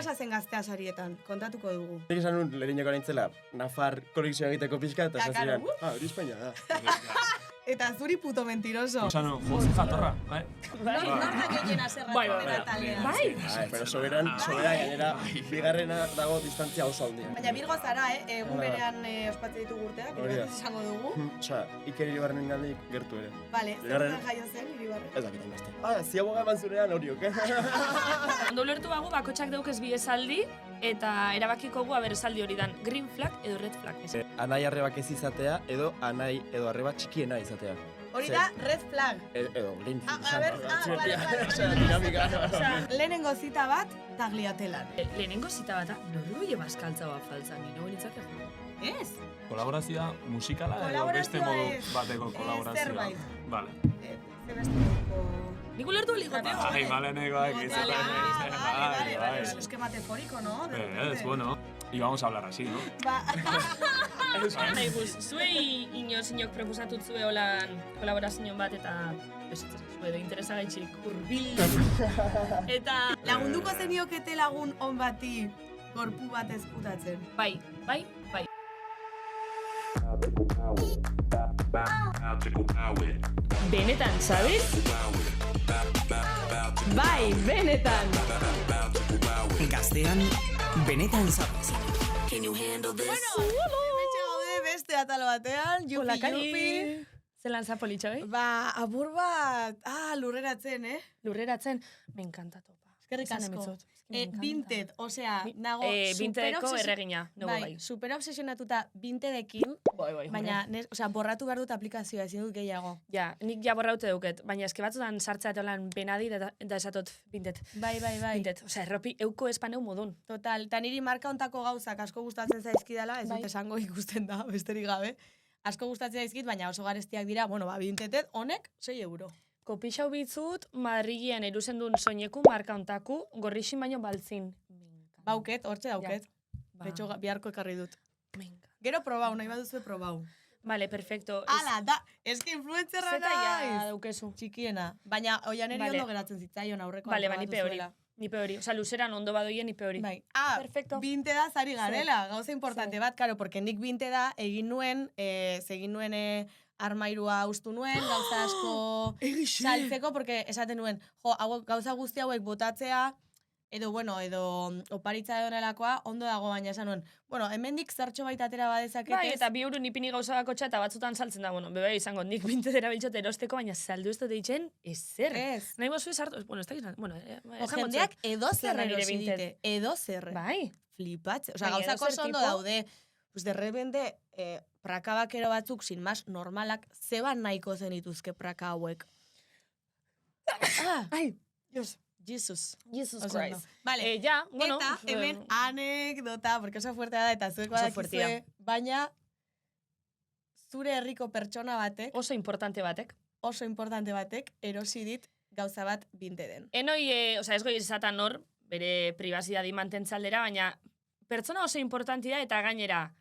pasatzen gaztea sarietan, kontatuko dugu. Nik esan nun, leheneko nintzela, Nafar kolekzioa egiteko pixka, eta esan ziren, hori Espainia da. Eta zuri puto mentiroso. Esan nun, jotzi jatorra, bai? Nortak egin azerra taldean. Pero soberan gainera, bigarrena dago distantzia oso handia. Baina Bilgo zara, egun berean ospatzen ditugu urteak, irbatez izango dugu. Osa, Iker Iribarren ingandik gertu ere. Vale, zer jaio zen Iribarren? Ez dakitan beste. Ziaboga eman zurean horiok, Ondo ulertu bagu, bakotxak daukez bi esaldi, eta erabakiko gu esaldi hori dan green flag edo red flag. Anai arrebak ez izatea, edo anai edo arreba txikiena izatea. Hori da, red flag. Edo, green flag. Lehenengo zita bat, tagliatelan. Lehenengo zita bat, norru bazkaltza bat faltza, nire bonitzak ego. Ez? Kolaborazioa musikala edo beste modu bateko kolaborazioa? Zerbait. Vale. Zer beste modoko... Nik ulertu ligoteo. Ai, malenekoak izaten. Vale, es que metafórico, ¿no? Es bueno. Y vamos a hablar así, ¿no? Zuei inok proposatut zue holan kolaborazio bat eta zue edo interesagaitxik urbil. Eta... Lagunduko zeniokete lagun on bati gorpu bat ezkutatzen. Bai. Benetan, sabes? Bai, benetan! Gaztean, benetan sabes. Hementxe gaude beste atal batean, yupi. Zelan zapolitxo, Ba, abur bat, lurreratzen, Lurreratzen, me encanta topa. Eskerrik asko. Vinted, osea, nago Vintedeko erregina, nago bai. Super obsesionatuta Vintedekin, baina, borratu behar dut aplikazioa, ezin dut gehiago. Ja, nik ja borraute duket, baina eske batzutan sartzea holan benadi da esatot Vinted. Bai. Vinted, osea, erropi euko espaneu modun. Total, eta niri marka ontako gauzak asko gustatzen zaizkidala, ez dut esango ikusten da, besterik gabe. Asko gustatzen zaizkit, baina oso garestiak dira, Vintedet, honek, 6 euro. Kopixau bitzut, Madrilean eruzendun soineku marka ontaku, gorrixin baino baltzin. Bauket, hortze dauket. Betxo, biharko ekarri dut. Gero probau, nahi baduzue probau. Vale, perfecto. Ala, da, eski influentzerra naiz. Zeta ja daukezu. Txikiena. Baina, oian eri ondo geratzen zitzaion aurreko. Vale, nipe hori. Osa, luzeran ondo badoien nipe hori. Bai. Binteda zari garela, gauza importante bat, karo, porque nik binteda egin nuen, armairua ustu nuen, gauza asko saltzeko, porque esaten nuen, gauza guzti hauek botatzea, edo oparitza edo nelakoa, ondo dago baina esan nuen. Hemendik zertxo baita atera badezaketez. Bai, eta bi euro nipini gauza bakotxa eta batzutan saltzen da, bebe izango, nik bintedera biltxot erosteko, baina saldu ez dut eitzen, ezer. Ez. Nahi bozu esartu, ez da gizan, jendeak edo zer erosi dite, edo zer. Bai. Flipatze, gauzako ondo daude, pues de repente, praka bakero batzuk, sin más, normalak, zeban nahiko zenituzke praka hauek. Ai, Jesus Christ. Vale, eta hemen anekdota, porque oso fuertea da, eta zueko dakizue, baina zure herriko pertsona batek, oso importante batek, erosi dit gauza bat Vinteden. Enoi, ez goi izatan hor, bere privazidadi mantentzaldera, baina pertsona oso importanti da, eta gainera,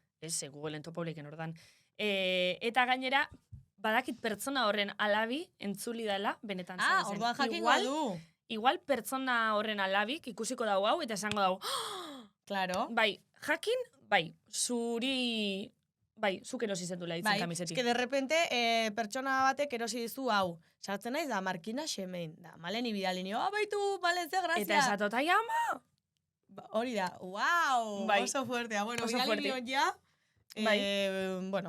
Googleen topubliken ordan, eta gainera, badakit pertsona horren alabi entzuli dela, benetan zen. Orduan jakingo du. Igual pertsona horren alabik ikusiko dau hau, eta esango dau, claro. Bai, jakin, zuri, zuk erosi zendula itzen kamisetik. Bai, de repente, pertsona batek erosi dizu hau. Sartzen naiz da, Markina Xemein, da, maleni bidalinio, baitu, balenze, grazia. Eta esatotai ama. Hori da, wow, oso fuertea. Bidalinio ja,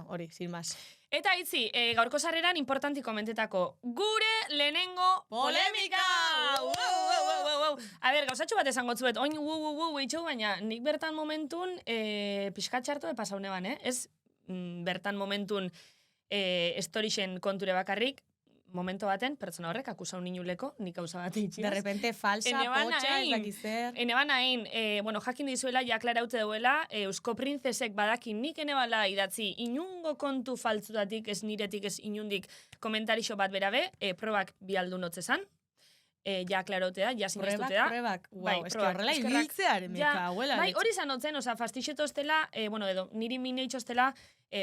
hori, sin más. Eta itzi, gaurko sarreran importanti komentetako, gure lehenengo polemika! A ber, gauzatxo bat esango zuet, oin eitxo, baina nik bertan momentun pixkatxartu epasaune ban, ez bertan momentun storixen konture bakarrik, momento baten, pertsona horrek akusau ninuleko, nik hauza bat itxiaz. De repente, falsa, potxa, ez dakizer. Eneban hain, jakin dizuela, jaklaraute duela, Eusko Printzesek badakin nik enebala idatzi, inungo kontu faltzutatik, ez niretik, ez inundik komentarixo bat berabe, probak bialdu notzezan, jaklarotea, jasineztutea. Prebak, wow, eski horrela ibiltzearen, meka, huela. Bai, hori zanotzen, fastixetoztela, edo, niri mineitxoztela,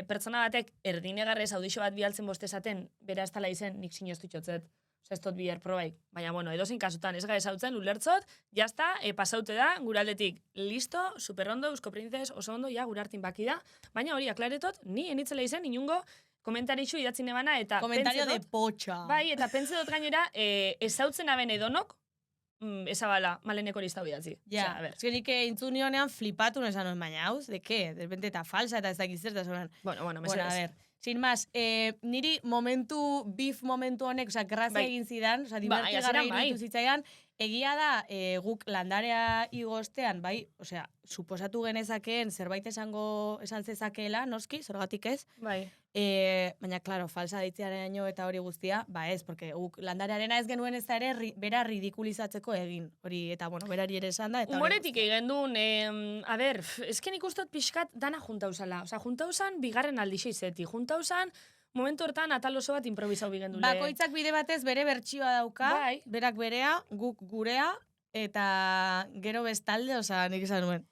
pertsona batek erdinegarrez audixo bat bialtzen bostezaten, bera ez tala izen, nik sinoztu itxotzet. ez dut biher probaik. Baina, bueno, edozein kasutan, ez ga ezautzen, ulertzot, jazta, pasaute da, guraldetik, listo, superondo, Eusko Princes, oso ondo, ja, gurartin baki da. Baina hori, aklaretot, ni enitzela izen, inungo, komentarixu idatzi nebana, eta komentario de potxa. Bai, eta pentsa dut gainera, ezautzen aben edonok, ezabala, maleneko listau idatzi. Ja, nik intzunionean flipatu nesan nuen, baina hauz, de ke? De repente eta falsa eta ez dakizerta zonan. Bueno, mesedez. A ver, sin más, niri beef momentu honek, oza, grazia egin zidan, oza, divertigarra iritu zitzaidan, egia da, guk landarea igostean, bai, osea, suposatu genezakeen zerbait esan zezakeela, noski, zergatik ez? Bai. Baina, klaro, falsa ditzearen eta hori guztia, ba ez, porque guk landarearena ez genuen ez da ere bera ridikulizatzeko egin, hori, eta, bueno, berari ere esan da, eta humoretik egin duen, a ber, esken ikustot pixkat dana juntauzala, oza, juntauzan bigarren aldixe izeti, juntauzan momentu hortan atal oso bat improvisau bigendule. Bakoitzak bide batez bere bertsioa dauka, bai. Berak berea, guk gurea, eta gero bestalde, oza, nik esan nuen,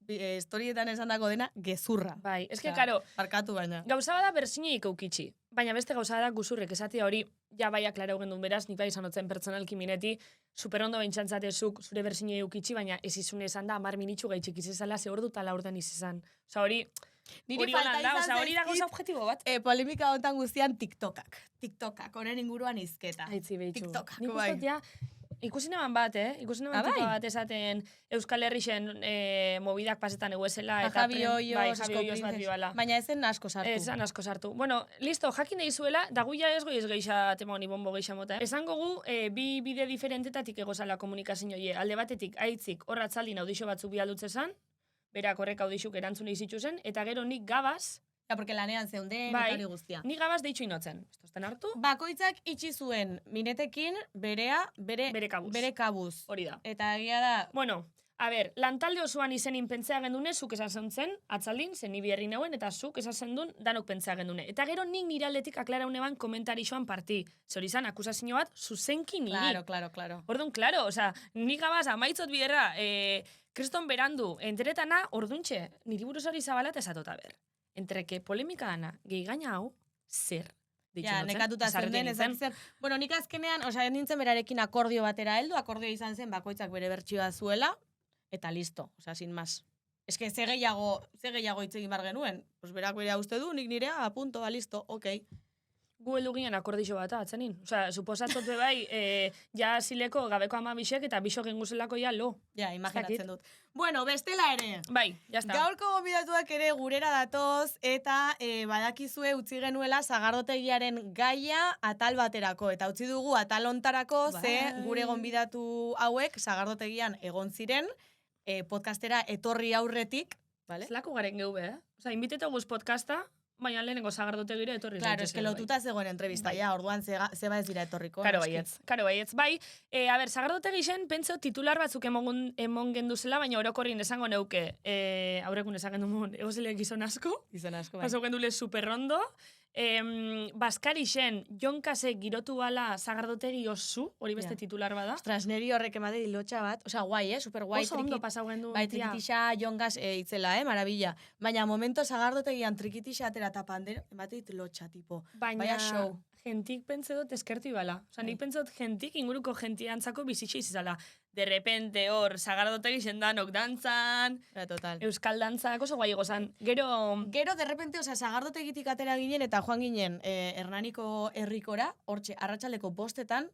historietan esan dako dena, gezurra. Bai, eske, karo, parkatu baina. Gauza bada bersineik eukitxi, baina beste gauza da guzurrek esatia hori, ja bai aklarau gendun beraz, nik bai izanotzen pertsonalki mineti, superondo behintzantzatezuk zure bersinei eukitxi, baina ez izune esan da, 10 minitxu gaitxik izizala, ze hor dut ala urten izizan. Osa hori, hori da gauza objetibo bat. Polemika hontan guztian TikTokak, honen inguruan izketa. Aitzi behitxu. TikTokak, nik ustot ja, ikusi neban bat, ikusi neban tipo bat esaten Euskal Herrixen mobidak pasetan eguesela. Javi Oios, bat bibala. Baina ezen asko sartu. Ezen asko sartu. Bueno, listo, jakin deizuela, daguia ez goi ez geixa temoni bombo geixa mota. Esango gu, bi bide diferentetatik egozala komunikazioie. Alde batetik, aitzik, horratzaldin audixo batzuk bialdutzezan, berak horrek audixuk erantzune izitu zen, eta gero nik gabaz, ja, porque lanean zeunden, eta hori guztia. Nik gabaz deitxu inotzen. Estosten hartu? Bakoitzak itxi zuen minetekin bere kabuz. Hori da. Eta egia da... Bueno, a ber, lantalde osoan izenin pentsea gendune, zuk esan zentzen, atzaldin, zen ni biherri nauen, eta zuk esan zendun, danok pentsea gendune. Eta gero nik nire aldetik aklarau neban komentarixoan parti. Zer izan, akusazio bat, zuzenki niri. Claro. Orduan, claro, oza, nik gabaz, amaitzot biherra, kriston berandu, enteretana, orduntxe, niri buruz hori zabalat esatota ber. Entreke polemika dana, gehi gaina hau, zer? Ja, nekatuta zeuden, zer. Bueno, nik azkenean, nintzen berarekin akordio batera heldu, akordio izan zen bakoitzak bere bertsioa zuela, eta listo, sin más. Ez que ze gehiago itzegin bar genuen. Pues berak berea uste du, nik nirea, apunto, listo, ok. Gu heldu ginen akordixo bat, atzenin. Osa, suposatot bai, ja zileko gabeko amabixek eta bisok inguzelako ja lo. Ja, imaginatzen dut. Bueno, bestela ere. Bai, jazta. Gaurko gonbidatuak ere gurera datoz, eta badakizue utzi genuela sagardotegiaren gaia atal baterako. Eta utzi dugu atal hontarako, ze gure gonbidatu hauek sagardotegian egon ziren, podcastera etorri aurretik. Zelako garen gehu be, Osa, inbitetu guz podcasta, baina lehenengo sagardotegira etorri. Claro, eske lotuta zegoen entrevista, ja, orduan zeba ez dira etorriko. Karo baietz. Bai, a ber, sagardotegi zen, pentso titular batzuk emon genduzela, baina orokorrin esango neuke, aurrekun esan gendu egozile gizon asko. Gizon asko, bai. Paso gendule superrondo. Baskari zen, jonkase girotu bala sagardotegi osu, hori beste titular bada. Ostras, neri horrek emade dilotxa bat, oza, guai, super guai. Oso ondo pasau gendu. Bai, trikitixa jonkas itzela, marabila. Baina momento sagardotegian trikitixa atera eta pandero, emate dilotxa, tipo. Baina show. Gentik pentsa dut eskertu ibala. Osa, nik pentsa dut gentik inguruko gentiantzako bizitxe izizala. De repente hor, sagardotegi sendanok dantzan, total. Euskal dantzak oso guai egozan. Gero, de repente, oza, sagardotegitik atera ginen eta joan ginen Hernaniko herrikora, hortxe, arratsaldeko 5:00.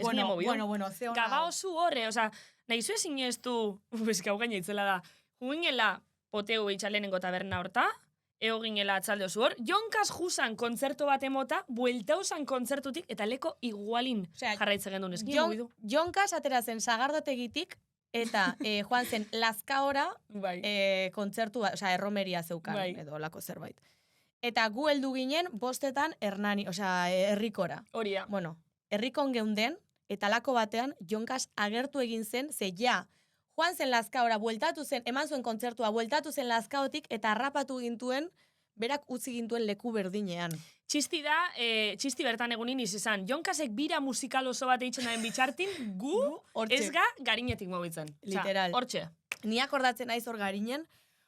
Bueno, ze hona. Gaba osu horre, oza, nahi zu ezin ez du, hau gaina itzela da, juginela poteu eitxalenengo taberna horta, ego ginela atzalde osu hor, jonkaz jusan kontzertu bat emota, bueltauzan kontzertutik, eta leko igualin jarraitze gendun eskin. Jonkaz atera zen sagardotegitik, eta joan zen Lazkaora kontzertu, oza, erromeria zeukan, edo lako zerbait. Eta gu heldu ginen 5:00 Hernani, oza, herrikora. Horia. Bueno, herrikon geunden, eta lako batean, jonkaz agertu egin zen, ze ja, joan zen Lazkaora, bueltatu zen, eman zuen kontzertua, bueltatu zen Lazkaotik, eta harrapatu gintuen, berak utzi gintuen leku berdinean. Txisti da, txisti bertan egunin izan. Jonkasek bira musikal oso bat eitzen daen bitxartin, gu ez ga garinetik mobitzen. Literal. Hortxe. Ni akordatzen naiz hor garinen,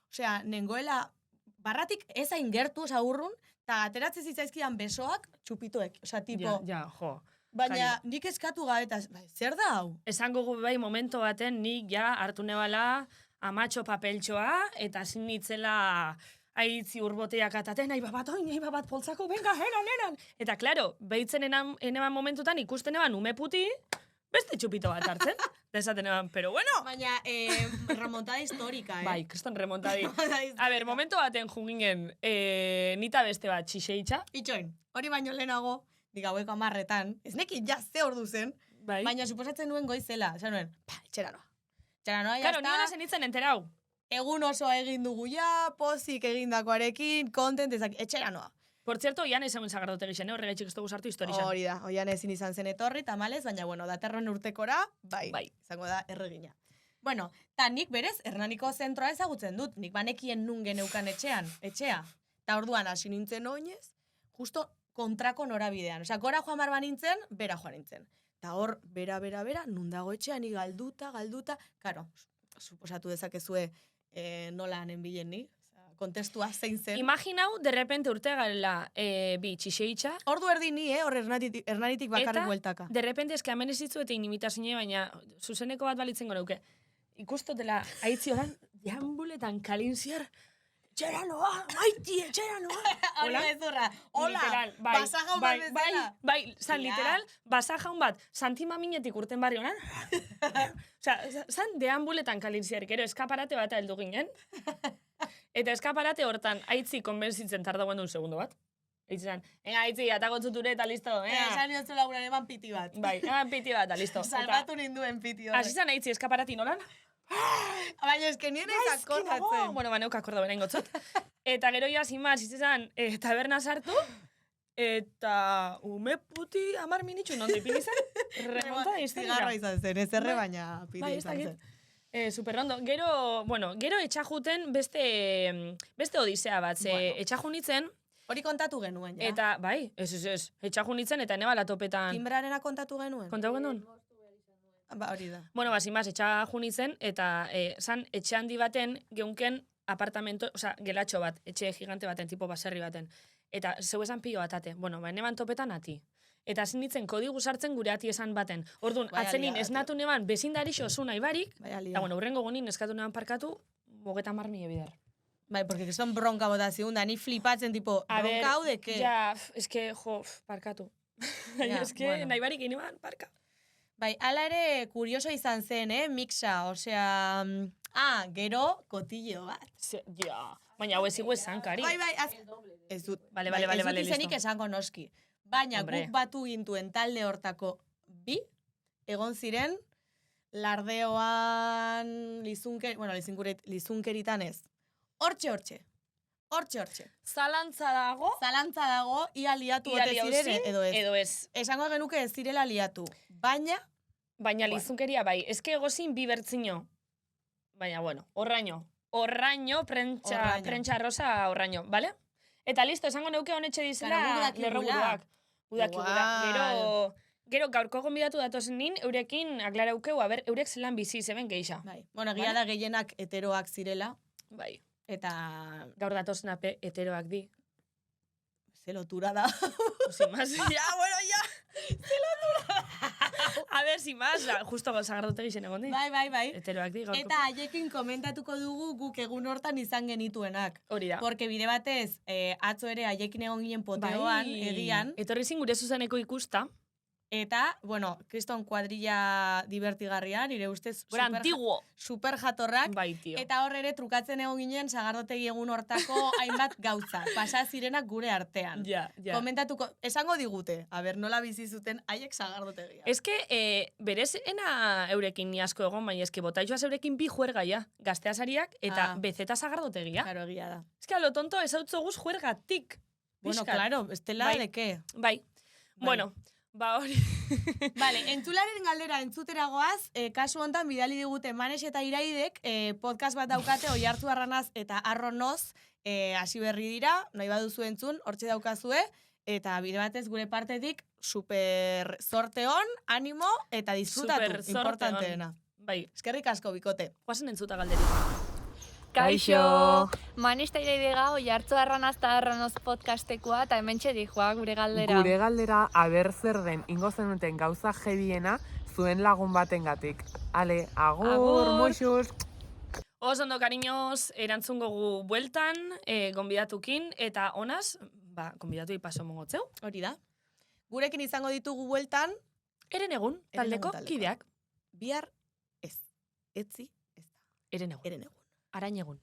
osea, nengoela, barratik ez hain gertu, urrun, eta ateratzen zitzaizkidan besoak, txupitoek. Osea, tipo... Ja, jo. Baina nik eskatu gabe, zer da hau? Esango gu bai momento baten nik ja hartu nebala amatxo papeltxoa eta zin nitzela aitzi urboteak ataten, nahi babat poltzako, venga, eran. Eta, klaro, behitzen eneban momentutan ikusten eban ume puti, beste txupito bat hartzen. Desaten eban, pero bueno. Baina, remontada histórica, Bai, kriston remontadi. A ber, momento baten juginen, nita beste bat, txixeitxa. Itxoin, hori baino lehenago, digaueko 10:00, ez nekin ja ze ordu zen, baina suposatzen nuen goizela, esan nuen, etxera noa. Claro, ni hona zenitzen enterau. Egun oso egin dugu ja, pozik egindakoarekin, kontent, etxera noa. Por cierto, Oian esan sagardotegi zen, horregaitxik ez dugu sartu historizan. Hori da, Oian ezin izan zen etorri, tamalez, baina, bueno, daterron urtekora, bai, izango da erregina. Bueno, ta nik berez, Hernaniko zentroa ezagutzen dut, nik banekien nun geneukan etxea. Ta orduan hasi nintzen oinez, justo kontrako norabidean. Osea, gora joan barba nintzen, bera joan nintzen. Ta hor, bera, nun dago etxean, ni galduta, karo, suposatu dezakezue nola nenbilen ni, kontestua zein zen. Imaginau, de repente urte garela bi txixeitxa. Ordu erdi ni, hor Hernanitik bakarrik bueltaka. Eta, de repente, eske hemen ezitzu eta inimitazine, baina zuzeneko bat balitzen goreuke. Ikustotela, haitzi horan, deambuletan kalinziar, etxera noa, maiti, etxera noa. Hori bezurra, hola, basajaun bat bezala. Bai, zan literal, basajaun bat, santimaminetik urten barri honan. Osea, zan deambuletan kalinziarik, ero eskaparate bat heldu ginen. Eta eskaparate hortan, haitzi konbenzitzen tardagoen duen segundo bat. Haitzi zan, haitzi, atagotzuture eta listo. Esan niozu lagunan eman piti bat. Bai, eman piti bat, eta listo. Salbatu ninduen piti horrek. Hasi zan haitzi eskaparati nolan? Baina eske nien ez akordatzen. Bueno, neuk akorda bera ingotzot. Eta gero ya, sin más, izan, taberna sartu, eta ume puti 10 minitxu nondi pinizan. Remontada historia. Zigarra izan zen, ez erre baina piti izan zen. Superrondo. Gero etxajuten beste odisea bat, etxajunitzen. Hori kontatu genuen, ja. Eta, bai, ez, etxajunitzen eta nebala topetan. Timbrarena kontatu genuen? Kontatu genuen? Ba, hori da. Bueno, basimaz, etxajunitzen, eta zan etxe handi baten geunken apartamento, oza, gelatxo bat, etxe gigante baten, tipo baserri baten. Eta zeu esan pilo batate. Bueno, neban topetan ati. Eta zinitzen kodigu sartzen gure ati esan baten. Orduan, atzenin esnatu neban bezindarixo zu nahi barik, eta bueno, urrengo gonin eskatu neban parkatu, 30.000 bider. Bai, porque que son bronka botaziun, da ni flipatzen, tipo, bronka hau de que? Ja, eske, parkatu. Eske, nahi barik ineban, parka. Bai, ala ere, kurioso izan zen, mixa, osea... gero, kotillo bat. Ja, baina hau ezigu esan, kari. Bai, ez dut. Vale, ez dut izenik esango noski. Baina guk batu gintuen talde hortako bi, egon ziren, lardeoan, lizunkeritan ez. Hortxe. Zalantza dago, ia liatu ote ziren, edo ez. Esango genuke ez zirela liatu. Baina lizunkeria bai, eske egozin bi bertzino. Baina, bueno, horraino, prentsa rosa horraino, bale? Eta listo, esango neuke honetxe dizela lerroburuak. Udaki. Gero gaurko gonbidatu datozen nin, eurekin aklaraukeu, eurek zelan bizi zeben geisha. Bai. Bueno, egia da gehienak heteroak zirela. Bai. Eta... Gaur datozen ape heteroak di. Zelotura da. Sin más. Ya, bueno, ya. Zelotura. A ver, sin más. Justo sagardotegi zen egon di. Bai. Heteroak di. Eta haiekin komentatuko dugu guk egun hortan izan genituenak. Hori da. Porque bide batez, atzo ere haiekin egon ginen poteoan, egian. Etorri zin gure zuzeneko ikusta. Eta, bueno, kriston kuadrilla divertigarria, nire ustez super jatorrak. Bai, tio. Eta hor ere trukatzen egon ginen sagardotegi egun hortako hainbat gautza. Pasa zirenak gure artean. Ja. Komentatuko, esango digute, nola bizi zuten haiek sagardotegia. Eske, berezena eurekin ni asko egon, baina eske botaitxoaz eurekin bi juergaia, gazteazariak eta bezeta sagardotegia. Claro, egia da. Eske, alo tonto, ez hau tzoguz juergatik. Bueno, claro, estela de qué? Bai. Bueno, ba hori. Vale, entzularen galdera entzuteragoaz, kasu hontan bidali digute Manes eta Iraidek podcast bat daukate Oiartzu Arranaz eta Arronoz hasi berri dira, nahi baduzu entzun, hortxe daukazue, eta bide batez gure partetik super sorte on, animo eta disfrutatu, importanteena. Bai. Eskerrik asko, bikote. Guazen entzuta galderik. Kaixo! Manista iraidega, oiartzo arranaz eta arranoz podcastekoa, eta hemen txedikoa gure galdera. Gure galdera, aber zer den, ingo zenuten gauza jediena zuen lagun batengatik. Ale, agur, moixuz! Oso ondo, cariños, erantzungo gu bueltan, gonbidatukin, eta honaz, gonbidatu paso mongotzeu. Hori da. Gurekin izango ditugu bueltan, Herenegun, taldeko kideak. Bihar ez. Etzi ez da. Herenegun. Arainegun.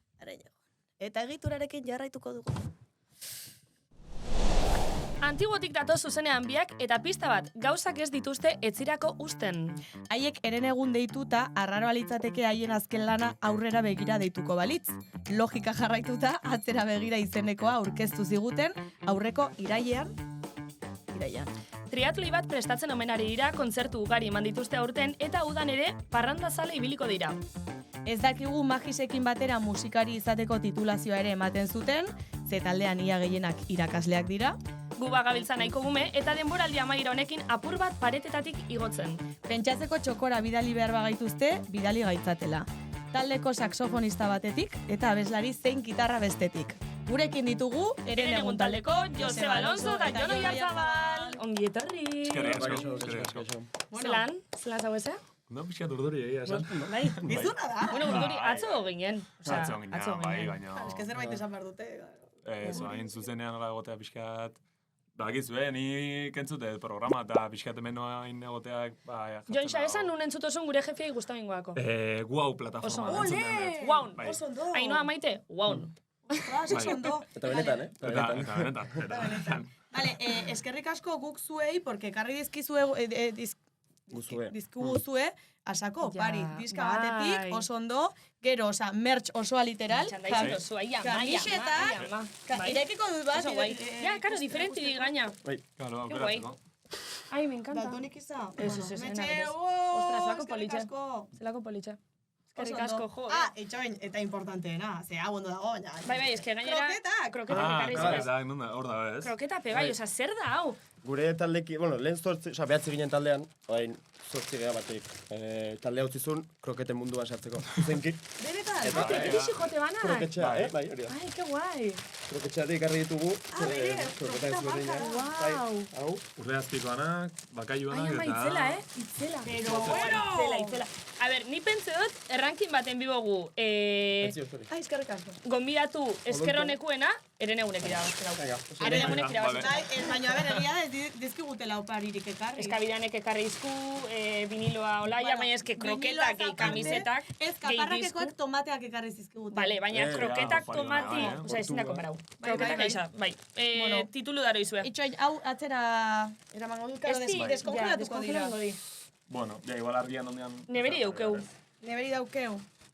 Eta egiturarekin jarraituko dugu. Antiguotik datoz zuzenean biak eta pista bat, gauzak ez dituzte etzirako usten. Haiek herenegun deituta, arraro alitzateke haien azken lana aurrera begira deituko balitz. Logika jarraituta, atzera begira izenekoa aurkeztu ziguten, aurreko irailean. Triatloi bat prestatzen omenari dira, kontzertu ugari eman dituzte aurten, eta udan ere, parrandazale ibiliko dira. Ez dakigu Magisekin batera musikari izateko titulazioa ere ematen zuten, ze taldean ia gehienak irakasleak dira. Guba gabiltza nahiko gume, eta denboraldi amaiera honekin apur bat paretetatik igotzen. Pentsatzeko txokora bidali behar bagaituzte, bidali gaitzatela. Taldeko saxofonista batetik, eta abeslari zein gitarra bestetik. Gurekin ditugu, Herenegun taldeko Joseba Alonso eta Jon Oiartzabal. Ongi etorri. Eskerrik asko. Zelan zau ezea? No, pixkat urduri egia esan. Bai. Bizuna da. Bueno, urduri, atzo ginen. Atzo ginen, bai, baina... Ez que zerbait esan behar dute. Ez, hain zuzenean hola egotea pixkat... Bakizu, ni kentzute programa eta pixkat hemen hain egoteak... Jon Xaesan nun entzutozun gure jefiai guztabingoako. Guau plataforma. Guaun. Oso ondo. Ainoa maite, guaun. Ostras, oso ondo. Eta benetan, Eta benetan. Vale, eskerrik asko guk zuei, porque karri dizkiguzue, asako, pari, diska batetik, oso ondo, gero, oza, merch osoa literal, kamisetak, irekiko dut bat. Ja, karo, diferenti di gaina. Claro, aukeratzeko. Ai, me encanta. Daltonik iza? Eso, Metxe, ostras, eskerrik asko. zelako politxe. Eskerrik Oso asko, ondo. jo. Itxoin, eta importanteena, ze hau ondo dago, baina. Bai, eske gainera... Kroketak ekarri zuen. Kroketak, hor da, ez? Kroketa pe, bai, oza, zer da hau? Gure taldeki, bueno, lehen behatzi ginen taldean, orain zortzi geha batek taldea utzizun, kroketen munduan sartzeko. Zuzenki. Benetan? Irisi jote banak? Kroketxea, bai, hori da. Ai, que guai. Kroketxeatik ikarri ditugu. Kroketa ezberdinak. Wow. Hau, urre azpikoanak, bakaiuanak eta... Ai, itzela. Pero bueno! Itzela. A ber, ni pentsa dut, errankin baten bibogu. Ai, eskerrik asko. Gonbidatu eskerronekuena, Herenegunek irabazi. Baina, egia da, ez dizkigutela oparirik ekarri. Eskabidanek ekarri izku, viniloa olaia, baina eske kroketak, gehi kamisetak, ez kaparrakekoak tomateak ekarri zizkigutela. Bale, baina kroketak tomati, oza, ezin da konparau. Kroketak eixa, bai. Titulu daro izue. Itxoin, hau atzera eramango dut, karo, deskongelatuko dira. Bueno, ja, igual argian ondean... Neberi daukeu.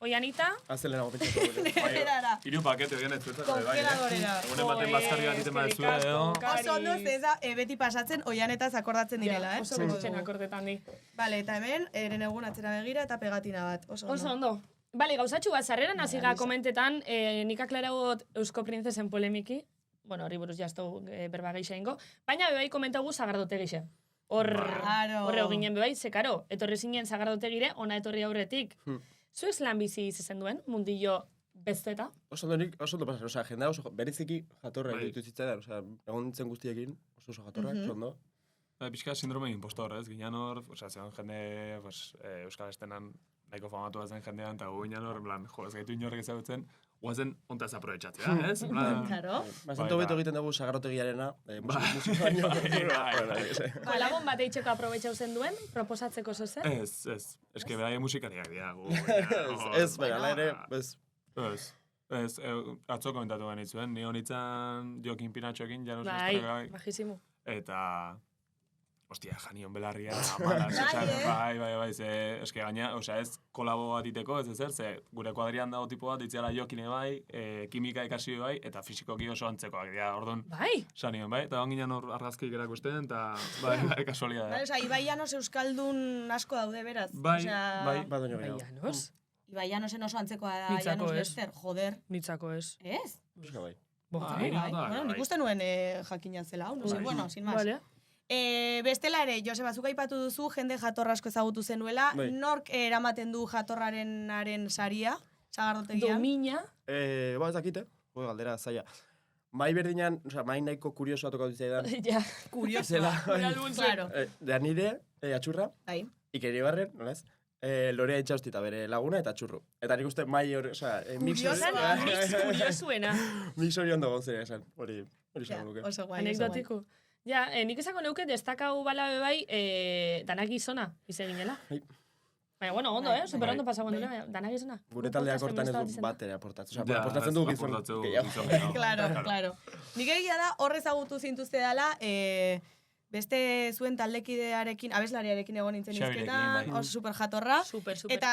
Oianita? Azelenago pentsatu. Neberara. 3 pakete hori netzuetan. Kongeladorera. Egunen baten bazkarri bat iten badezue, edo... Oso ondo, zeza, beti pasatzen, oianetaz akordatzen direla, Oso gutxen akordetan di. Bale, eta hemen, Herenegun atzera begira eta pegatina bat. Oso ondo. Bale, gauzatxu bat, zarreran haziga komentetan, nik aklaragot Eusko Printzesen polemiki, bueno, horri buruz jaztu berba gehiago ingo, baina bebai komentagu Zagardote gehiago. Horre ginen bebai, zekaro, etorri zinen Zagardotegire, ona etorri aurretik. Zuez lan bizi izen duen, mundillo bezeta? Oso ondo pasan, oza, jendea oso bereziki jatorra egitu zitzaidan, oza, egon nintzen guztiekin, oso jatorrak, oso ondo. Pixka sindrome impostor, ez? Ginen hor, zegoen jende, Euskal Estenan nahiko famatu zen jendean, eta gu ginen hor, ez gaitu inorrek ezagutzen, guazen ontaz aprobetxatzea, ez? Karo. Bastante hobeto egiten dugu Sagardotegiarena, musika baino. Kolabon bat eitzeko aprobetxau zen duen, proposatzeko zozer? Ez. Eske behai musikariak dira. Ez, baina, ere, ez. Ez, atzo komentatu genitzuen, ni honitzen Jokin Pinatxoekin, Janus Bai, bajizimu. Eta... Ostia, Janion Belarria, Amalas, bai, eske gaina, osea, ez kolabo bat iteko, ez ezer, ze gure kuadrian dago tipo bat, ditziala Jokine bai, kimika ikasi bai, eta fizikoki oso antzekoak dira, orduan. Bai? Sanion, bai, eta onginan hor argazkik erakusten, eta bai, kasualidad. Bai, oza, Ibai Llanos euskaldun asko daude, beraz. Bai, badoño gehiago. Llanos? Ibai Llanosen oso antzekoa da, Llanos Lester, joder. Nitzako ez. Ez? Buska bai. Bai, nik uste nuen jakina zela, no sé, bueno, sin más. Vale. Bestela ere, Joseba, zuk aipatu duzu, jende jatorra asko ezagutu zenuela, nork eramaten du jatorrarenaren saria? sagardotegian. Domina. Ez dakite, galdera zaila. Mai berdinan, mai nahiko kuriosoa tokatu zitzaidan. Ja. Kuriosoa. Claro. Da nire, atxurra, Bai. Ikeri Barren, nolaz? Lorea itxaustita bere laguna eta txurru. Eta nik uste mai hori, mix Kuriosuena. mix hori ondo gontzera esan. Hori esan nuke. Oso guai. Anekdotiko. Ja, nik esango neuke destakau bala bai, danak gizona, izeginela. Baina, bueno, ondo, super ondo pasago nire, danak gizona. Gure taldeak hortan ez du bat ere aportatzen. Osea, aportatzen du gizon. Claro. Nik egia da, horrez agutu zintuzte dela, beste zuen taldekidearekin, abeslariarekin egon nintzen izketan, oso super jatorra. Super. Eta,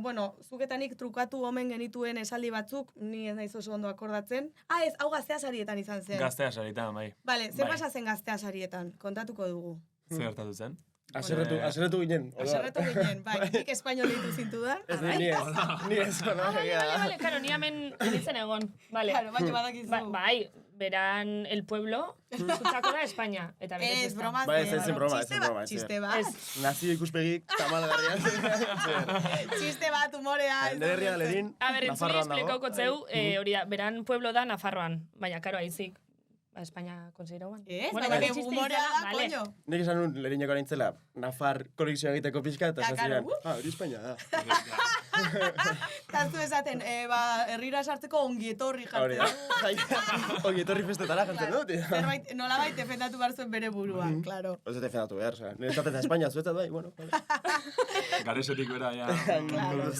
bueno, zuketanik trukatu omen genituen esaldi batzuk, ni ez naiz oso ondo akordatzen. Ez, hau gaztea sarietan izan zen. Gaztea sarietan, bai. Bale, zer pasa zen gaztea sarietan? Kontatuko dugu. Zer gertatu zen? Aserretu ginen. Aserretu ginen, bai, nik espainol ditu zintu da. Ez ni ez. Vale, claro, ni hemen ditzen egon. Vale. Claro, baina badakizu. Bai, beran el pueblo, zutzako da España. Eta berez ez, broma. Bai, ez broma. Txiste bat. Nazio ikuspegik tamalgarrian. Txiste bat, humorea. Nere herria lerin, Nafarroan dago. Esplikauko zeu, hori da, beran pueblo da Nafarroan. Baina, karo, aizik. España konsiderauan. Baina humorea da, koño. Nik esan nun lerineko nintzela, Nafar konexioa egiteko pixka, eta esan ziren, hori Espainia da. Tantu esaten, herrira sartzeko ongietorri jartzen. Ongietorri festetara jartzen dut. Zerbait, nolabait defendatu behar zuen bere burua, claro. Ez defendatu behar, nire zaten Espainia zuetzat bai, bueno. Garesetik bera, ja. Claro,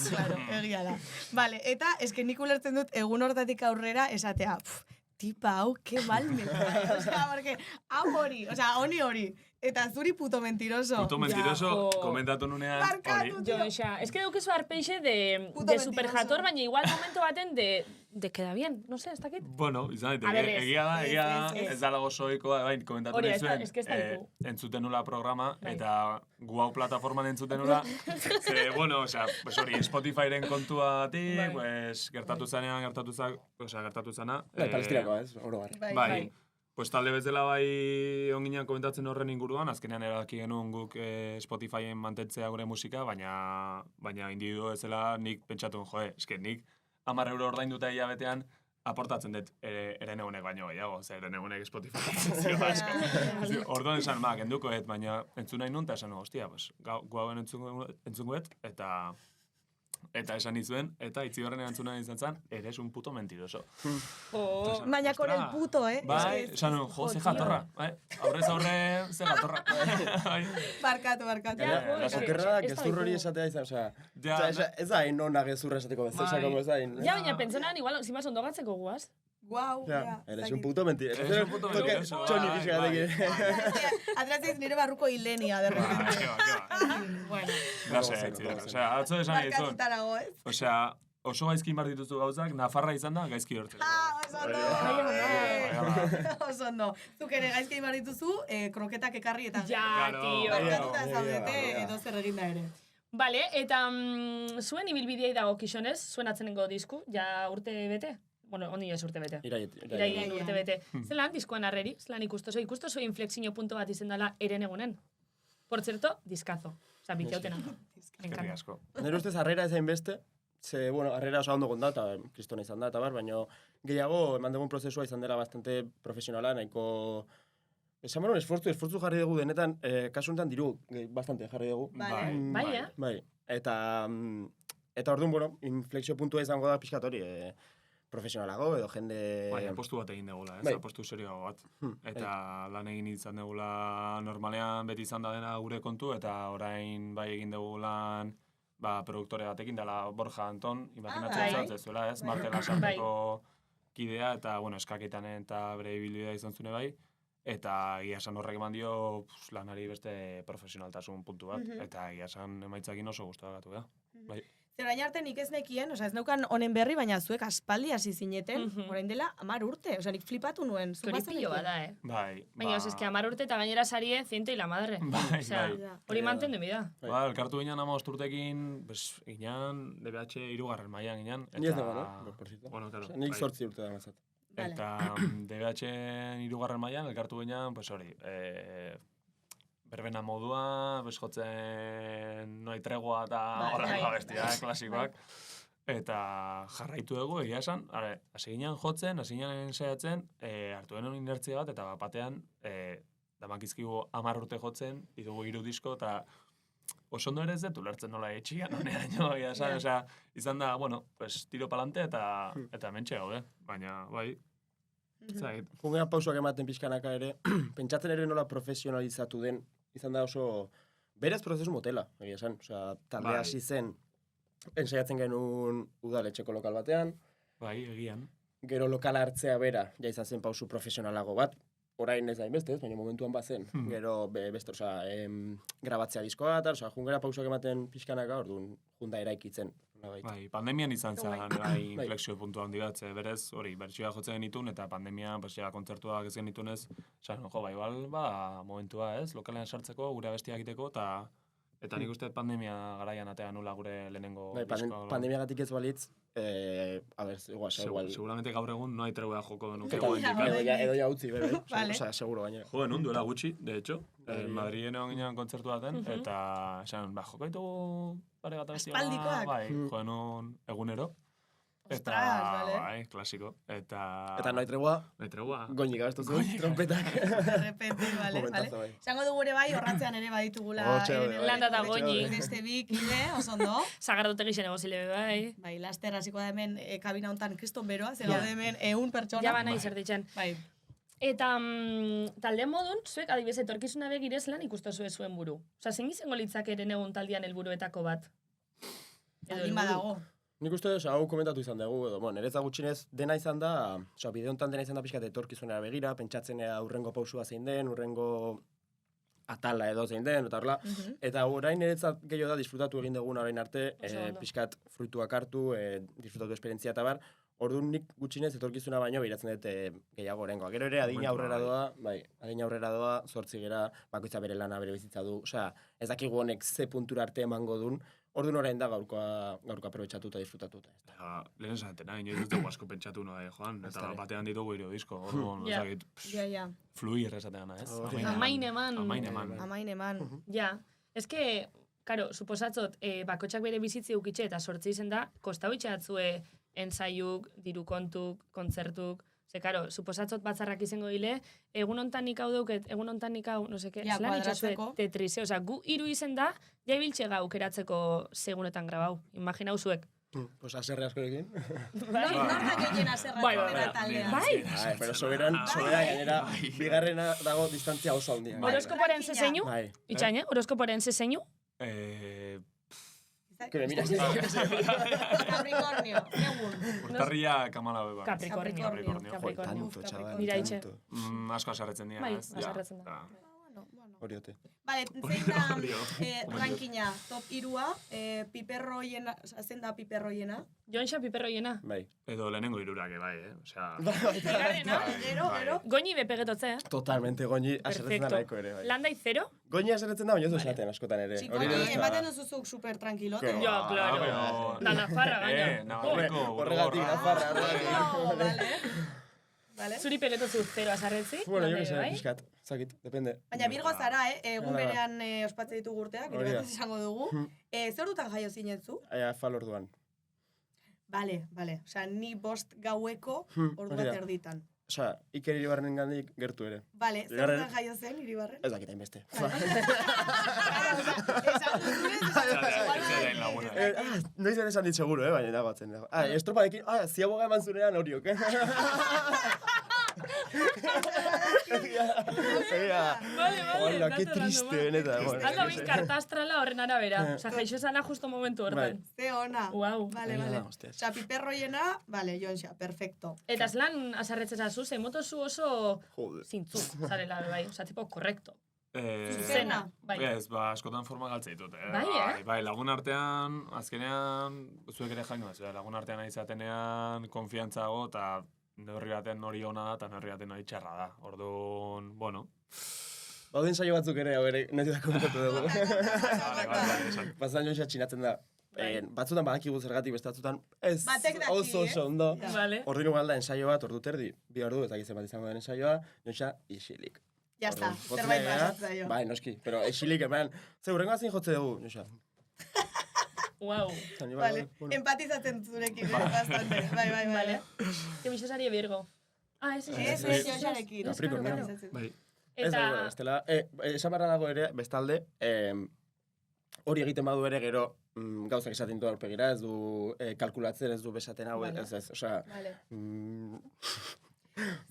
egia da. Vale, eta eske nik ulertzen dut egun hortatik aurrera esatea, tipa hau, que mal me cae. O sea, porque honi hori. Eta zuri puto mentiroso. Puto mentiroso, komentatu nunean hori. Joxa, es que daukezu arpeixe de superjator, baina igual momento baten de queda bien. No sé, ez dakit. Bueno, izan daiteke, egia da, ez da lago soikoa, bain, komentatu nahi zuen, entzuten nula programa, eta gu hau plataforman entzuten nula, ze, bueno, osea, hori, Spotifyren kontuatik, gertatu zana. Palestirakoa, ez, oro gara. Bai. Pues talde bezala bai onginan komentatzen horren inguruan, azkenean erabaki genuen guk Spotifyen mantentzea gure musika, baina individu ezela nik pentsatuen, eske nik 10 euro ordainduta hilabetean aportatzen dut erenegunek baino gehiago, ze erenegunek Spotify. Orduan esan, kenduko baina entzun nahi nun, eta esan, hostia, gu hauen entzungoet, eta esan izuen, eta itzibarren erantzuna izan zen, eres un puto mentiroso. Baina con el puto, Bai, esan nuen, ze jatorra. Aurrez aurre, ze jatorra. Barkatu. Okerra da, gezur hori esatea izan, ez da hain nona gezurra esateko bezala, ez da hain. Ja, baina pentsonan, igual, zimaz ondo gatzeko guaz. Guau, eres un puto mentiroso. Eres un puto mentiroso. Txoni pixka gatekin. Atratzeiz nire barruko hilenia, de repente. Bueno. Osea, atzo esan egin zuen. Barkatutarago, ez? Osea, oso gaizki inbar dituzu gauzak, Nafarra izan da, gaizki hortzeko. Oso ondo. Zuk ere gaizki inbar dituzu, kroketak ekarri eta... Ja, tio. Barkatuta zaudete, edo zer eginda ere. Vale, eta zuen ibilbideai dago kixonez, zuen atzenengo disku, ja urte bete? Bueno, ondi ez urte bete. Iraian urte bete. Zelan diskoan arreri, zelan ikustoso inflexio punto bat izen dela erenegunen. Por cierto, diskazo. Osa, bitxautena. Eskerri asko. Nire ustez arrera ezain beste, ze, bueno, arrera oso ondo konta, eta kristona izan da, eta baina gehiago, eman dugun prozesua izan dela bastante profesionala, nahiko... Esan banon, esfortzu jarri dugu denetan, kasu honetan diru, bastante jarri dugu. Bai. Eta orduan, bueno, inflexio puntua izango da pixkat hori, profesionalago edo jende... Bai, apostu bat egin degula, apostu serioago bat. Eta lan egin izan degula normalean beti izan da dena gure kontu, eta orain bai egin degulan produktore batekin, dela Borja Anton, imaginatzen zautzezuela, ez? Martela sarteko kidea, eta, bueno, eskaketan eta bere ibilbidea izan zune bai. Eta egia esan horrek eman dio lanari beste profesionaltasun puntu bat, eta egia esan emaitzakin oso gustatu da. Bai. Zerain arte nik ez nekien, ez neukan honen berri, baina zuek aspaldi hasi zineten, orain dela 10 urte, nik flipatu nuen. Toripillo bada, Bai. Baina, eske 10 urte eta gainera sarie ciento y la madre. Hori mantendu bida. Elkartu ginean 15 urtekin, ginean, DBH 3. mailan ginean. Ni ez dago, no? Bueno, claro. Nik 8 urte da mazat. Eta DBH-en 3. mailan, elkartu ginean, pues hori, berbena modua, jotzen no hay tregua eta horrela bestiak, klasikoak. eta jarraitu dugu, egia esan, hasi ginen jotzen, hasi ginen ensaiatzen, hartu denun inertzia bat, eta batean, damakizkigu 10 urte jotzen, ditugu 3 disko, eta oso ondo ere ez dut ulertzen nola etxian, honeaino, egia esan, osea, izan da, bueno, pues, tiro palante eta mentxe gaude, baina, bai, zait. Jungea pausoak ematen pixkanaka ere, pentsatzen ere nola profesionalizatu den, izan da oso, berez prozesu motela, egia esan, osea, taldea hasi zen, ensaiatzen genuen udaletxeko lokal batean, Bai, egian. gero lokala hartzea bera, ja izan zen pausu profesionalago bat, orain ez da inbeste, ez, baina momentuan bazen, gero beste, osea, grabatzea diskoa, eta, osea, jungera pausoak ematen pixkanaka, orduan, junda eraikitzen. Bai, pandemian izan zen, bai, inflexio puntu handi bat, berez, hori, bertsioa jotzen genitun, eta pandemia, pues, ja, kontzertuak ez genitunez, esan, jo, igual, momentua, ez, lokalean sartzeko, gure abestia egiteko, eta nik uste pandemia garaian atea nula gure lehenengo diskoa. Pandemiagatik ez balitz, igual. Seguramente gaur egun no haitregua joko nuke. Edo ja utzi, bebe. Osea, seguro baina. Jo, nun duela gutxi, de hecho. Madrien egon ginen kontzertu baten, eta esan, joko ditugu pare bat abestia. Aspaldikoak. Bai, jo nun egunero. Ostras, vale. Bai, klasiko. Eta no haitregua. Goñi gabestu zuen, trompetak. De repente, vale. Zango dugu ere bai, horratzean ere baditugula. Landa eta Goñi. Beste bi kide, oso ondo. Sagardotegi zen egozile, bai. Bai, laster hasiko da hemen kabina hontan kriston beroa, ze gaude hemen 100 pertsona. Ja banai zer ditzen. Bai. Eta talde modun, zuek adibidez etorkizuna begirez lan ikustu zuen buru. Osa, zein izango litzak eren egun taldean helburuetako bat? Baldin badago. Nik uste, hau komentatu izan dugu, edo, niretza gutxinez dena izan da, bide honetan dena izan da pixkat etorkizunera begira, pentsatzen urrengo pausua zein den, urrengo atala edo zein den, eta horrela. Eta orain niretzat gehiago da disfrutatu egin duguna orain arte, pixkat fruituak hartu, disfrutatu esperientzia eta bar, orduan nik gutxinez etorkizuna baino biratzen dut gehiago orengoa. Gero ere adina aurrera doa, 8 gera, bakoitza bere lana bere bizitza du, osea, ez dakigu honek ze puntura arte emango dun, orduan orain da gaurkoa aprobetxatu eta disfrutatuta. Lehen esatena, inoiz ez dugu asko pentsatu nahi, Joan, eta batean ditugu 3 disko, orduan, ozakit, fluir esatean, ez? Amain eman. Amain eman. Ja, ez que, karo, suposatzot, bakotxak bere bizitzi ukitxe eta sortzi izen da, kostau itxatzue ensaiuk, diru kontuk, kontzertuk, ze, karo, suposatzot batzarrak izango dile, egun ontan nik hau dauket, egun ontan nik hau, no seke, zelan itxasue tetrize, oza, gu 3 izen da, jaibiltxe gau keratzeko segunetan grabau, imaginau zuek. Pues aserre askorekin. Nortak egin aserra taldean. Bai. Pero soberan gainera, bigarrena dago distantzia oso handia. Horoskoporen zezeinu? Itxaine, horoskoporen zezeinu? Que me miras. Capricornio, egun. Urtarria kamala beba. Capricornio. Tanto, chaval. Mira, itxe. Asko asarretzen dira, Bai, ez? asarretzen da. Horiote. Vale, zein da rankina, top 3a, piperroiena, zen da piperroiena? Joanxa piperroiena. Bai. Edo lehenengo 3 bai, Osea... Gero. Goñi bepegetotze, Totalmente, goñi aserretzen da nahiko ere, bai. Landai 0? Goñi aserretzen da, baina ez esaten askotan ere. Txikoni, ematen duzuzuk super tranquilote. Jo, claro. Da Nafarra, gaina. Navarreko, horregatik, Nafarra. Vale. Zuri pegetotzu 0 asarretzi? Bueno, jo que sé, pixkat, zakit, depende. Baina Virgo zara, egun berean ospatze ditugu urteak, gure bat izango dugu. Zer dutan jaio zinetzu? Fal orduan. Vale. Osea, ni 5 gaueko ordu bat erditan. Osea, Iker Iribarren gandik gertu ere. Vale, zer dutan jaio zen Iribarren? Ez dakit hainbeste. Noiz ere esan dit seguro, baina dago atzen. Estropadekin, ziaboga eman zunean horiok, Hola, que triste, neta. Aldo biz karta astrala horren arabera. Osa, jaixo zana justo momentu hortan. Ze ona. Wow. Vale. Osa, piperroiena, vale, Jonxa, perfecto. Eta zelan asarretzen zazu, zemotozu oso zintzu, zarela, bai. Osa, tipo, korrekto. Zena, bai. Ez, askotan forma galtze ditut, Bai, lagun artean, azkenean, zuek ere jaino, lagun artean izatenean, konfiantzago, eta neurri baten hori ona da, eta neurri baten hori txarra da. Orduan, bueno. Bauden saio batzuk ere, hau ere, nahi da komentatu dugu. Vale, Bazan Jonxa txinatzen da. Batzutan badakigu zergatik, beste batzutan, ez, Batek daki, oso ondo. Vale. Orduan da, ensaio bat, ordu terdi, 2 ordu, eta gizien bat izango den ensaioa, Jonxa isilik. Ya está, zerbait pasatza jo. Bai, noski, pero isilik, eman, ze hurrengo azin jotze dugu, Jonxa. Wow. Vale, empatizatzen zurekin, bastante. Bai. Vale. Que Bixosari Virgo. Ez Joxarekin. Capricornio. Bai. Eta... Estela, esan barra dago ere, bestalde, hori egiten badu ere gero gauzak esaten du aurpegira, ez du kalkulatzen, ez du besaten hau, ez, osea...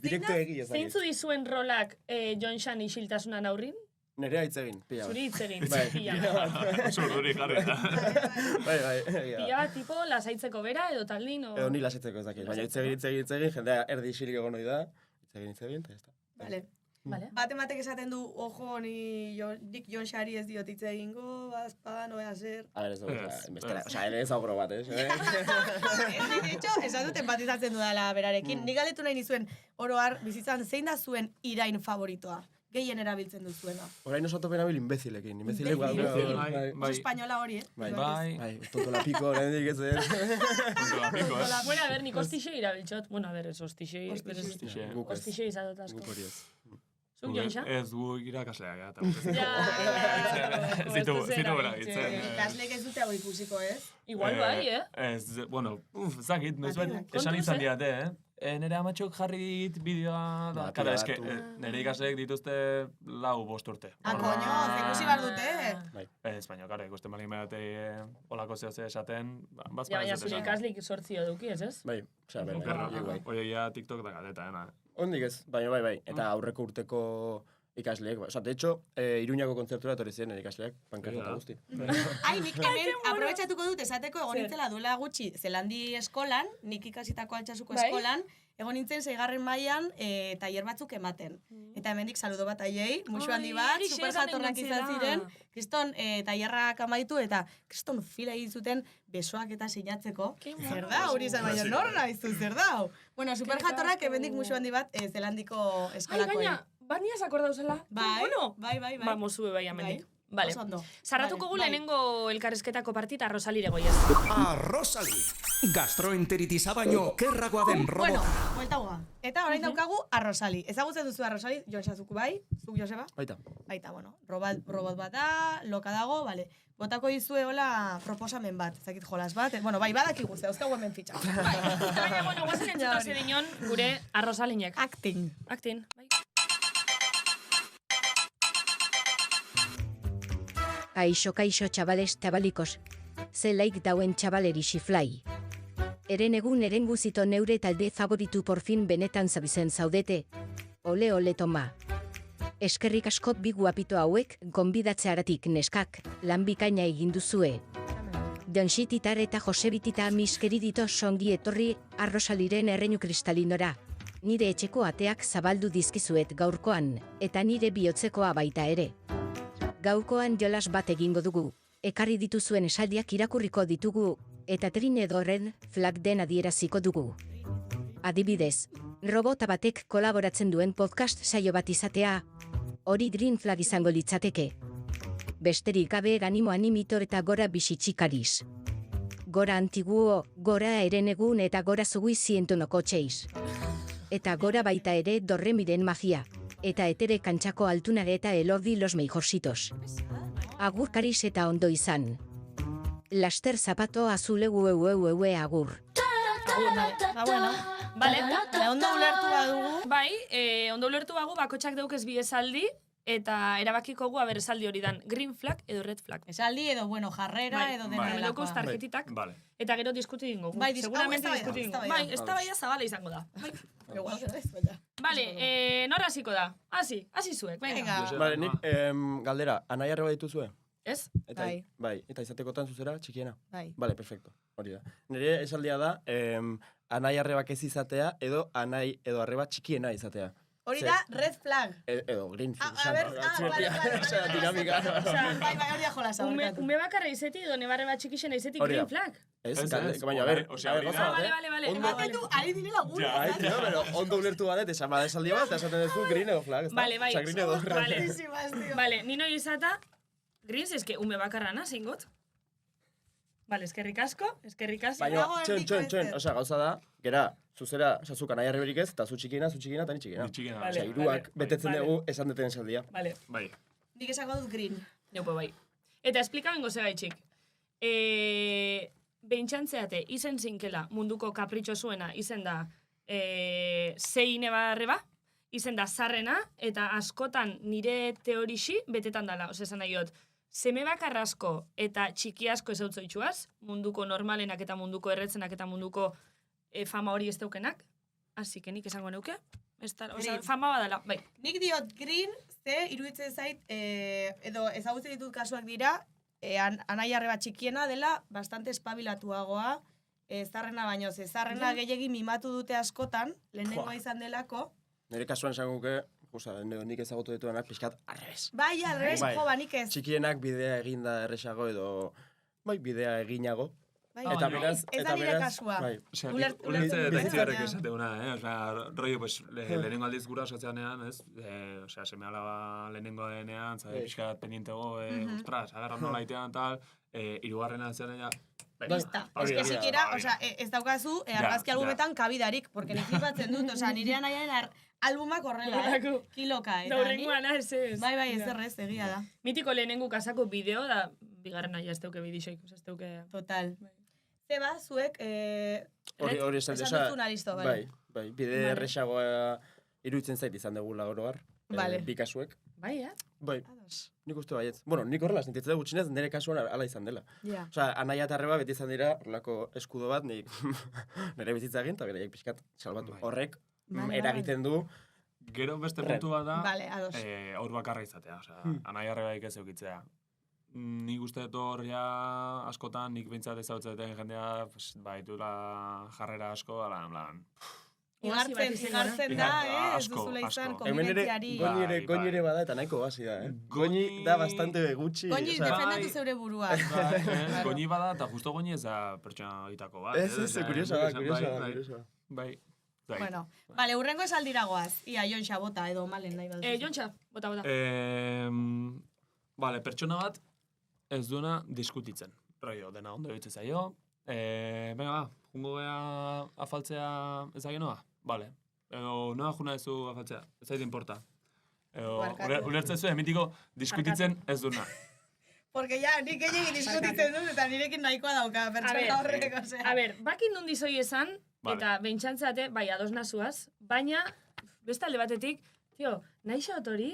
Direkto egi ez. Zeintzu dizuen rolak Jon Xan isiltasunan aurrin? Nerea hitz egin, pila. Zuri hitz egin, Bai. pila. Zurduri jarri da. Bai. Pila bat, tipo, lasaitzeko bera edo taldin, o... Edo ni lasetzeko ez dakit, baina hitz egin, jendea erdi isilik egon ohi da, hitz egin, eta ez da. Vale. Vale. Batek esaten du, ojo, nik Jon Xari ez diot hitz egingo, bazpada, no voy a ser... A ver, ez dugu, osea, ere ez aurro bat, ez? Esan dut empatizatzen dudala berarekin. Nik galetu nahi nizuen, oroar, bizitzan, zein da zuen irain favoritoa? Gehien erabiltzen duzuena. Orain oso topen abil imbecilekin. Imbecilek Oso espainola hori, Bai, tontola piko, orain dik ez. Tontola piko, Bueno, a ver, nik ostixei erabiltzot. Bueno, a ver, ez ostixei. Ostixei izatot asko. Guk hori ez. Zuk, Jon Xan? Ez gu irakasleak, Ja, zitu bera gitzen. Ikasleek ez dute hau ikusiko, ez? Igual bai, Ez, bueno, zakit, esan izan diate, nire amatxok jarri dit bideoa da. Kara, eske, nire ikasleek dituzte 4-5 urte. Koño, zekusi bar dute. Ez, baina, kara, ikusten balin behate olako zehose esaten, Ja, baina zure ikaslik sortzi eduki, ez? Bai, osea, bai. Oie, ja, TikTok da galeta, Ondik ez, baina bai. Eta aurreko urteko ikasleek, osea, de hecho, Iruñako kontzertura etorri ziren ikasleek, pankarta guzti. Ai, nik hemen aprobetxatuko dut esateko egon nintzela duela gutxi Zelandi eskolan, nik ikasitako Altsasuko eskolan, egon nintzen 6. mailan tailer batzuk ematen. Eta hemendik saludo bat aiei, musu handi bat, superjatorrak izan ziren, kriston tailerrak amaitu eta kriston fila egin zuten besoak eta sinatzeko. Zer da, hori izan baina nor naizu, zer da? Bueno, superjatorrak hemendik musu handi bat Zelandiko eskolakoei. Bat niaz akordauzela. Bai. Ba, mozue bai amendik. Vale. Oso ondo. Sarratuko gu lehenengo elkarrezketako partita Rosalire goiaz. Rosali, gastroenteritisa baino kerragoa den robota. Bueno, buelta guga. Eta orain daukagu Rosali. Ezagutzen duzu Rosali, Jon Xazuk bai, zuk Joseba? Baita, bueno. Robot bat da, loka dago, vale. Botako dizue hola proposamen bat, ezakit jolas bat. Bueno, bai, badakigu ze, dauzkagu hemen fitxa. Baina, bueno, guazen entzuta zedinon gure Rosalinek. Acting. Bai. Kaixo, txabales, tabalikos. Zelaik dauen txabaleri xiflai. Eren guzito neure talde favoritu porfin benetan zabizen zaudete. Ole toma. Eskerrik askot bi guapito hauek, gonbidatzearatik neskak, lan bikaina egin duzue. Donxititar eta Josebitita miskeridito songi etorri Rosaliren erreinu kristalinora. Nire etxeko ateak zabaldu dizkizuet gaurkoan, eta nire bihotzekoa baita ere. Gaurkoan jolas bat egingo dugu, ekarri dituzuen esaldiak irakurriko ditugu, eta trinedorren flag den adieraziko dugu. Adibidez, robota batek kolaboratzen duen podcast saio bat izatea, hori green flag izango litzateke. Besterik gabe ganimo animitor eta gora bisitxikariz. Gora antiguo, gora erenegun eta gora zugui zientonoko txeiz. Eta gora baita ere dorremiren magia. Eta etere kantxako altunare eta elordi los mejorsitos. Agur kariz eta ondo izan. Laster zapato azule ueue agur. Bueno. Vale. Ondo ulertu badugu. Bai, ondo ulertu bagu, bakotxak daukez bi esaldi, eta erabakiko gu aber esaldi hori dan green flag edo red flag. Esaldi edo, bueno, jarrera edo dena delakoa. Daukuz tarjetitak, eta gero diskuti dingo. Bai, seguramente diskuti dingo. Bai, ez da baida zabala izango da. Igual, ez baina. Vale, nor hasiko da? Hasi zuek, venga. Vale, nik galdera, anai arreba dituzue? Ez? Bai, eta izatekotan zuzera txikiena? Bai. Vale, perfecto, hori da. Nire esaldia da, anai arrebak ez izatea edo anai edo arreba txikiena izatea. Hori da red flag. Edo green flag. A ver, vale. Dinamika. Bai, hori da jolasa. Ume bakarra izeti edo nebarre bat txikixena izeti green flag. Ez, baina, a ver, Vale. Ematen du, ari direla gure. Bai, tío, pero ondo ulertu badet, esan bada esaldi bat, eta esaten duzu green edo flag, ezta? Vale, bai. Osa, green edo red. Vale, nino izata, green eske ume bakarrana, zingot? Vale, eskerrik asko. Baina, txon, osa, gauza da, gera, zuzera, osa, zuk anai arreberik ez, eta zu txikiena, eta ni txikiena. Osa, iruak betetzen dugu esan deten esaldia. Vale. Bai. Nik esango dut green. Bai. Eta esplika bengo segaitxik. Beintxantzeate, izen zinkela munduko kapritxo zuena, izen da zeine barreba, izen da zarrena, eta askotan nire teorixi betetan dala. Ose, esan nahiot, seme bakar asko eta txiki asko ez hautzoitxuaz, munduko normalenak eta munduko erretzenak eta munduko fama hori ez daukenak. Así que nik esango neuke. Fama badala, bai. Nik diot green, ze iruditzen zait, edo ezagutzen ditut kasuak dira, anaia arreba txikiena dela bastante espabilatuagoa, zarrena baino, zarrena gehiegi mimatu dute askotan, lehenengoa izan delako. Nire kasuan esanguke, nik ezagutu dituenak pixkat arrebes. Bai, arrebes, nik ez. Txikienak bidea eginda erresago edo, bai, bidea eginago. Eta beraz, ez da nire kasua. Ulertze eta itziarrek esateuna, osea, rollo, pues, lehenengo aldiz gura sozianean, ez? Osea, seme alaba lehenengo denean, pixkat pendientego, ostras, agarra nola itean, tal, hirugarrena zenean, ja, Bista, eske siquiera, osea, ez daukazu argazki albumetan kabidarik, porque nik flipatzen dut, osea, nire anaiaren albumak horrela, kiloka, eta Daurengoan, ez. Bai, ez errez, egia da. Mitiko lehenengo kasako bideo da, bigarren aia ez teuke bidixoik, ez teuke... Total. Zeba, zuek, hori esan duzuna listo, bai. Bai, bide erresagoa iruditzen zait izan dugula oroar, bi kasuek. Bai, Bai, nik uste baietz. Bueno, nik horrela, sentitzen da gutxinez, nire kasuan ala izan dela. Ja. Osea, anaia eta arreba beti izan dira, horrelako eskudo bat, nire bizitza egin, eta beraiek pixkat salbatu. Horrek, eragiten du. Gero beste puntua da, aur bakarra izatea. Osea, anaia arrebaik ez eukitzea. Nik uste dut hor askotan, nik bintzat ezautzeten jendea, baitula jarrera asko, alan, Igartzen da, ez duzula izan konbinentziari. Goñi ere bada eta nahiko basi da, Goñi da bastante gutxi. Goñi defendatu zeure burua. Goñi bada eta justo goñi ez da pertsona egitako bat. Ez, kuriosa da. Bai. Bueno, vale, urrengo esaldiragoaz. Ia, Jontxa, bota edo malen nahi baduzu. Jontxa, bota. Vale, pertsona bat ez duena diskutitzen. Rollo, dena ondo ditzen zaio. Venga, ba, jungo gea afaltzea ezagenoa? Vale. Edo, noa juna ezu afaltzea? Ez zaite importa. Edo, ulertzen zuen, mitiko diskutitzen ez duna. Porque ya, nik egin diskutitzen dut, eta nirekin nahikoa dauka, pertsona horrek, osea. A ber, bakin nundi zoi esan, eta beintxantzeate, bai, ados nazuaz, baina, beste alde batetik, tio, nahi xaot hori,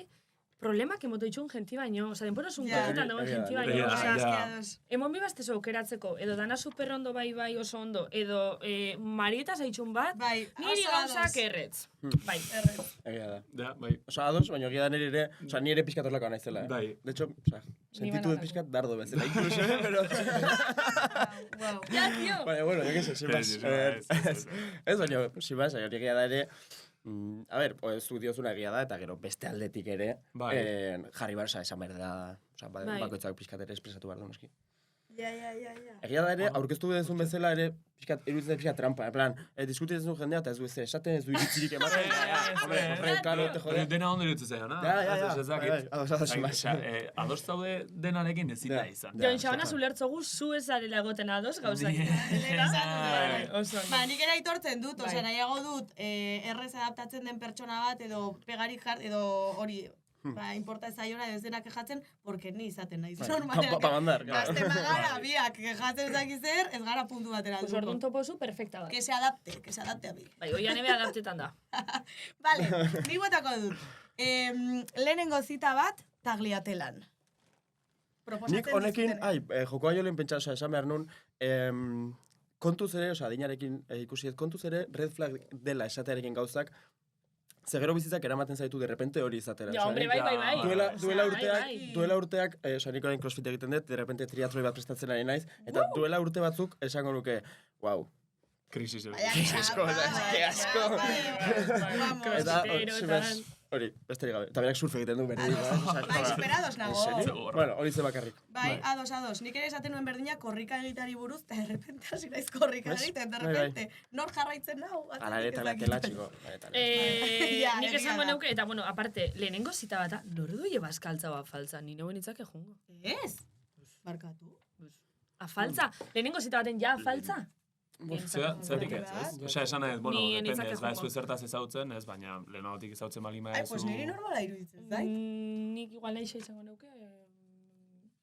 problemak emoto itxun genti baino, oza, denpora zun kontutan dagoen genti baino, oza, emon bibazte zo aukeratzeko, edo dana super ondo bai oso ondo, edo marieta zaitxun bat, niri gauzak erretz. Bai, erretz. Egia da. Ja, bai. Osa, ados, baina egia da nire ere, osa, nire pixkat horlakoa naizela, Bai. De hecho, osa, sentitu dut pixkat dardo bezala, incluso, pero... Ja, tio! Baina, bueno, yo que sé, sin más. Ez, baina, sin más, egia da ere, a ver, zu diozuna egia da, eta gero beste aldetik ere, jarri barza esan behar da, bakoitzak pixkat ere espresatu behar da, noski. Ja. Egia da ere, aurkeztu dezun bezala ere, iruditzen pixkat trampa, en plan, diskutitzen zuen jendea, eta ez du esaten, ez du iritzirik ematen, hombre, karo, te jode. Dena ondo iruditzen zaio, na? Ja. Ados zaude denarekin ezin da izan. Jon, xabana zulertzogu zu ez arela egoten ados gauzak. Ba, nik ere aitortzen dut, osea, nahiago dut, errez adaptatzen den pertsona bat, edo pegarik edo hori, importa ez zaiona ez denak kejatzen, porque ni izaten naiz. Normalean, gazte magara, biak kejatzen zakizer, ez gara puntu batera. Pues orduan topozu, perfecta bat. Que se adapte a bi. Bai, oian ebe adaptetan da. Vale, nik botako dut. Lehenengo zita bat, tagliatelan. Nik honekin, jokoa jo lehen pentsa, esan behar nun, kontuz ere, adinarekin ikusiet, kontuz ere, red flag dela esatearekin gauzak, Zegero bizitzak eramaten zaitu derrepente hori izatera. Ja, hombre, bai. Duela urteak, niko orain crossfit egiten dut, derrepente triatloi bat prestatzen ari naiz, eta duela urte batzuk esango nuke, wow. Krisis hori. Que asko. Eta, hori, besterik gabe. Eta berak surf egiten du bere. Bai, superados nago. Bueno, hori ze bakarrik. Bai, ados. Nik ere esaten nuen berdina korrika egitari buruz, eta derrepente hasi naiz korrika egiten, derrepente. Nor jarraitzen nahu. Ala ere tela, txiko. Nik esango neuke, eta bueno, aparte, lehenengo zita bata, nordu llevas kaltza o afaltza, ni neuen itzake jungo. Ez? Barkatu. Afaltza? Lehenengo zita baten ja afaltza? Zertik ez, Osea, esan ez, bueno, depende, ez ba, ez zertaz ezautzen, ez, baina lehenagotik ezautzen balima ez. Pues niri normala iruditzen, zait? Nik igual nahi izango neuke,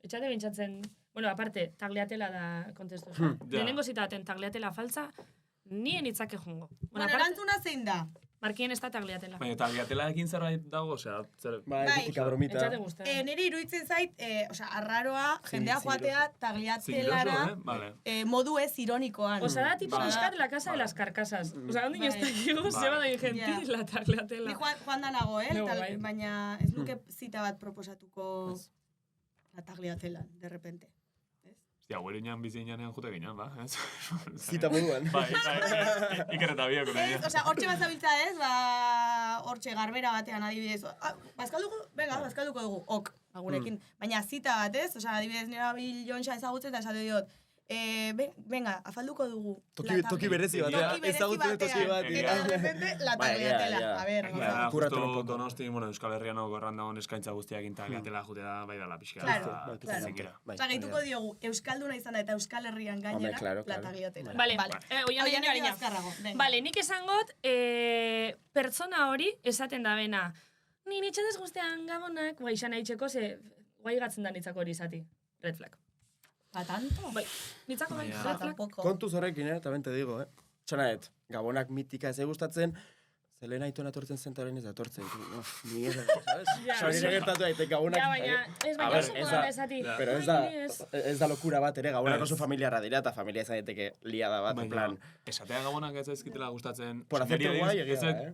etxate bintzatzen, Bueno, aparte, tagliatela da kontestu. Lehenengo zitaten tagliatela faltza, nien itzake jungo. Bueno, erantzuna zein da? Markien ez da tagliatela. Baina tagliatelaekin zerbait dago, osea, etika bromita. Etxate guztia. Niri iruditzen zait, arraroa, jendea joatea tagliatelara modu ez ironikoan. O sea, da tipo pixkat la casa de las carcasas. O sea, ondin ez dakigu, zeba da gente la tagliatela. Ni joan da nago, baina ez nuke zita bat proposatuko la tagliatela, de repente. Hostia, gueriñan biziñanean jute ginen, ba? Zita moduan. Bai, ikerreta bioko nahi. Osea, hortxe bat zabiltza ez, hortxe garbera batean adibidez. Bazkalduko? Venga, bazkalduko dugu, ok, gurekin. Baina zita bat ez, osea, adibidez nire bil Jonxa ezagutzen eta esatu diot. Venga, afalduko dugu. Toki berezi batean. Ezagutzen toki bat. Eta de repente, la tagliatela. A ver, justo Donosti, Euskal Herrian gorran dagoen eskaintza guztiak tagliatela jutea bai dala pixka. Claro. Osa, gehituko diogu, Euskalduna izan da eta Euskal Herrian gainera, la tagliatela. Vale, oian Vale, nik esangot, pertsona hori esaten da bena. Ni nitxatez guztian gabonak, guai xana itxeko, ze guai gatzen da nitzako hori izati. Red flag. Tanto? Bai, nitzako bai, red flag. Kontuz horrekin, tamén te digo, Txanaet, gabonak mitika ez gustatzen, zelena itona etortzen zen eta ez da etortzen. Ni ez da, sabes? Nire gertatu daite gabonak... Ja, baina, ez baina oso moda esati. Pero ez da lokura bat ere, gabonak oso familiarra dira, eta familia ez daiteke liada bat, en plan... Esatea gabonak ez ezkitela gustatzen... Por hacerte guai egia da,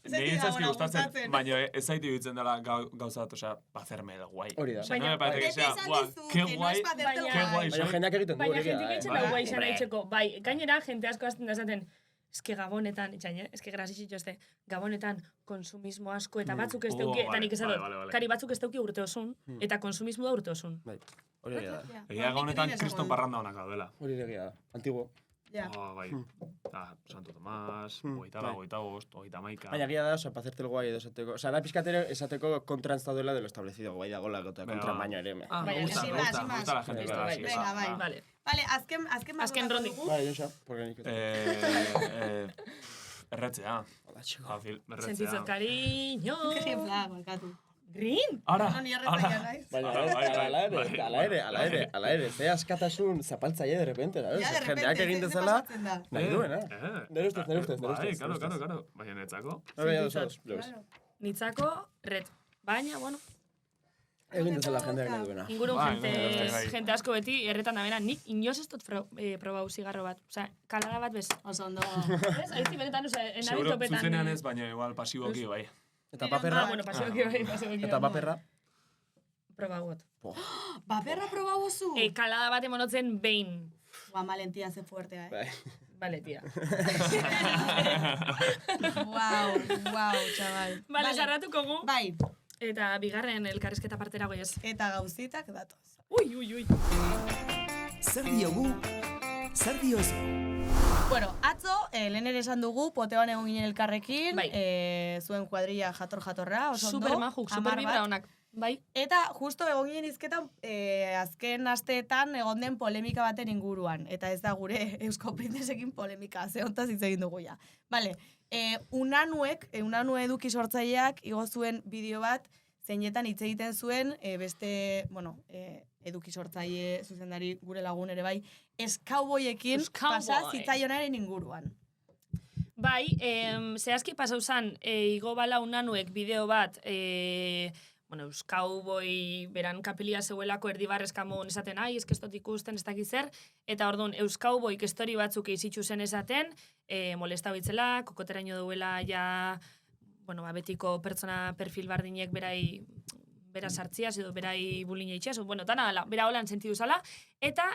Nire zaizki gustatzen, baina ez zaiti dutzen dela gauzat, osea, hacerme el guai. Hori da. Baina, que guai, que guai. Baina jendeak egiten du hori. Baina jentik egiten da guai xana itxeko. Bai, gainera, jente asko azten da esaten, eske gabonetan, itxain, eske grasixitxo este, gabonetan konsumismo asko eta batzuk ez deuki, eta nik esatot, kari batzuk ez deuki urte osun, eta konsumismo da urte osun. Bai, hori egia da. Egia gabonetan kriston parranda honak gaudela. Hori egia da, antiguo. Bai, Santo Tomás, goita bost, goita maika. Baina egia da, para hacerte el guai edo esateko. Osa, da pizkatero esateko kontran zaudela de lo establecido, guai dagoela, kontra baino ere. Me gusta la gente. Venga, bai. Vale, azken rondi. Vale, Josa, porque nik... Erretzea. Sentitzot cariño. Green flag, markatu. Green? Ara. Ala ere, ze askatasun zapaltzaile de repente, ¿sabes? Jendeak egin dezala, nahi duena. Nere ustez. Bai, karo. Baina netzako. Nitzako, red. Baina, bueno. Egin dezala jendeak nahi duena. Ingurun jente asko beti, erretan da bena, nik inoz ez dut probau zigarro bat. Osea, kalada bat bez. Oso ondo. Ez, aizi benetan, osea, enabit Seguro, topetan. zuzenean ez, baina igual pasiboki, bai. Eta paperra? Bueno, pasiboki bai. Eta paperra? Probauot. Baperra probau oso? Kalada bat emonotzen behin. Valentia ze fuertea, Vale, tia. Wow, chaval. Vale, zarratuko gu. Bai. Eta bigarren elkarrezketa partera goiez. Eta gauzitak datoz. Ui. Zer diogu? Zer diozu? Bueno, atzo, lehen ere esan dugu, poteoan egon ginen elkarrekin, zuen kuadrilla jatorra, oso ondo. Super majuk, super vibra honak. Bai. Eta justo egon ginen izketan, azken asteetan egon den polemika baten inguruan. Eta ez da gure Eusko Princesekin polemika, ze hontaz hitz egin dugu ja. Vale, Unanue eduki sortzaileak igo zuen bideo bat, zeinetan hitz egiten zuen, beste, eduki sortzaile zuzendari gure lagun ere bai, eskauboiekin pasa zitzaionaren inguruan. Bai, zehazki pasau zan, igo bala Unanuek bideo bat, Euskauboi beran kapelia zeuelako erdibarrezka mogun esaten, ez kestot ikusten ez dakiz zer, eta orduan Euskauboi kestori batzuk eizitzu zen esaten, molesta bitzela, kokoteraino duela ja, betiko pertsona perfil bardinek bera sartziaz edo berai buline itxas, dana, bera holan sentidu zala, eta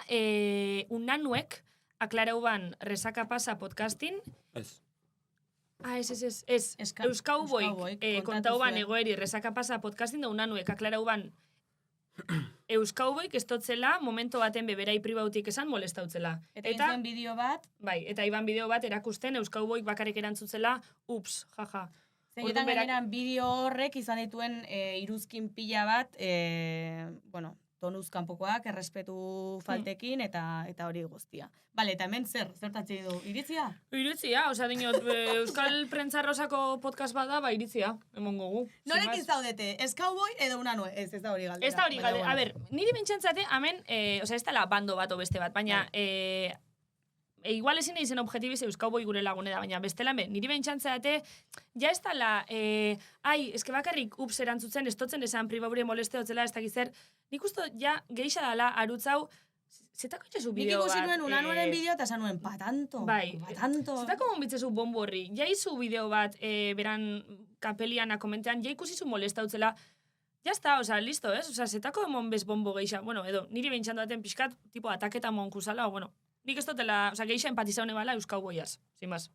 Unanuek aklareu ban Resaka Pasa podcastin, Ez. Ez. Euskauboi kontau ban egoeri Resaka Pasa podcastin da Unanuek aklareu ban Euskauboik estotzela momento baten beberai pribautik esan molestautzela. Eta izan bideo bat? Bai, eta iban bideo bat erakusten Euskauboik bakarrik erantzutzela, ups, jaja. Zegetan gaineran bideo horrek izan dituen iruzkin pila bat, tonuz kanpokoak, errespetu faltekin, eta hori guztia. Bale, eta hemen zertatzen du, iritzia? Iritzia, osea, dinot, Euskal Prentza Rosako podcast bada, ba, iritzia, emongo gu. Norekin zaudete, ez cowboy edo una nue? Ez da hori galdera. Ez da hori galdera. A ber, niri bintxantzate, hemen, osea, ez dela bando bat o beste bat, baina, igual ezin eizen objetibiz euskau gure lagune da, baina bestela, niri bintxantzate, ja ez dela, eske bakarrik ups erantzutzen, estotzen esan pribaure moleste hotzela, ez dakizer, nik usto, ja, geixa dala, arutzau, zetako itxezu bideo bat. Nik ikusi nuen unanuaren bideo eta esan nuen, patanto. Bai. Patanto. Zetako mombitzezu bombo horri. Ja izu bideo bat, beran kapeliana komentean, ja ikusizu molesta utzela. Ja está, oza, listo, ez? Oza, zetako emon bez bombo geixa. Bueno, edo, niri behintzandu daten pixkat, tipo, ataketa monkusala, o, bueno, nik ez dutela, oza, geixa empatizaune bala euskau boiaz, sin más.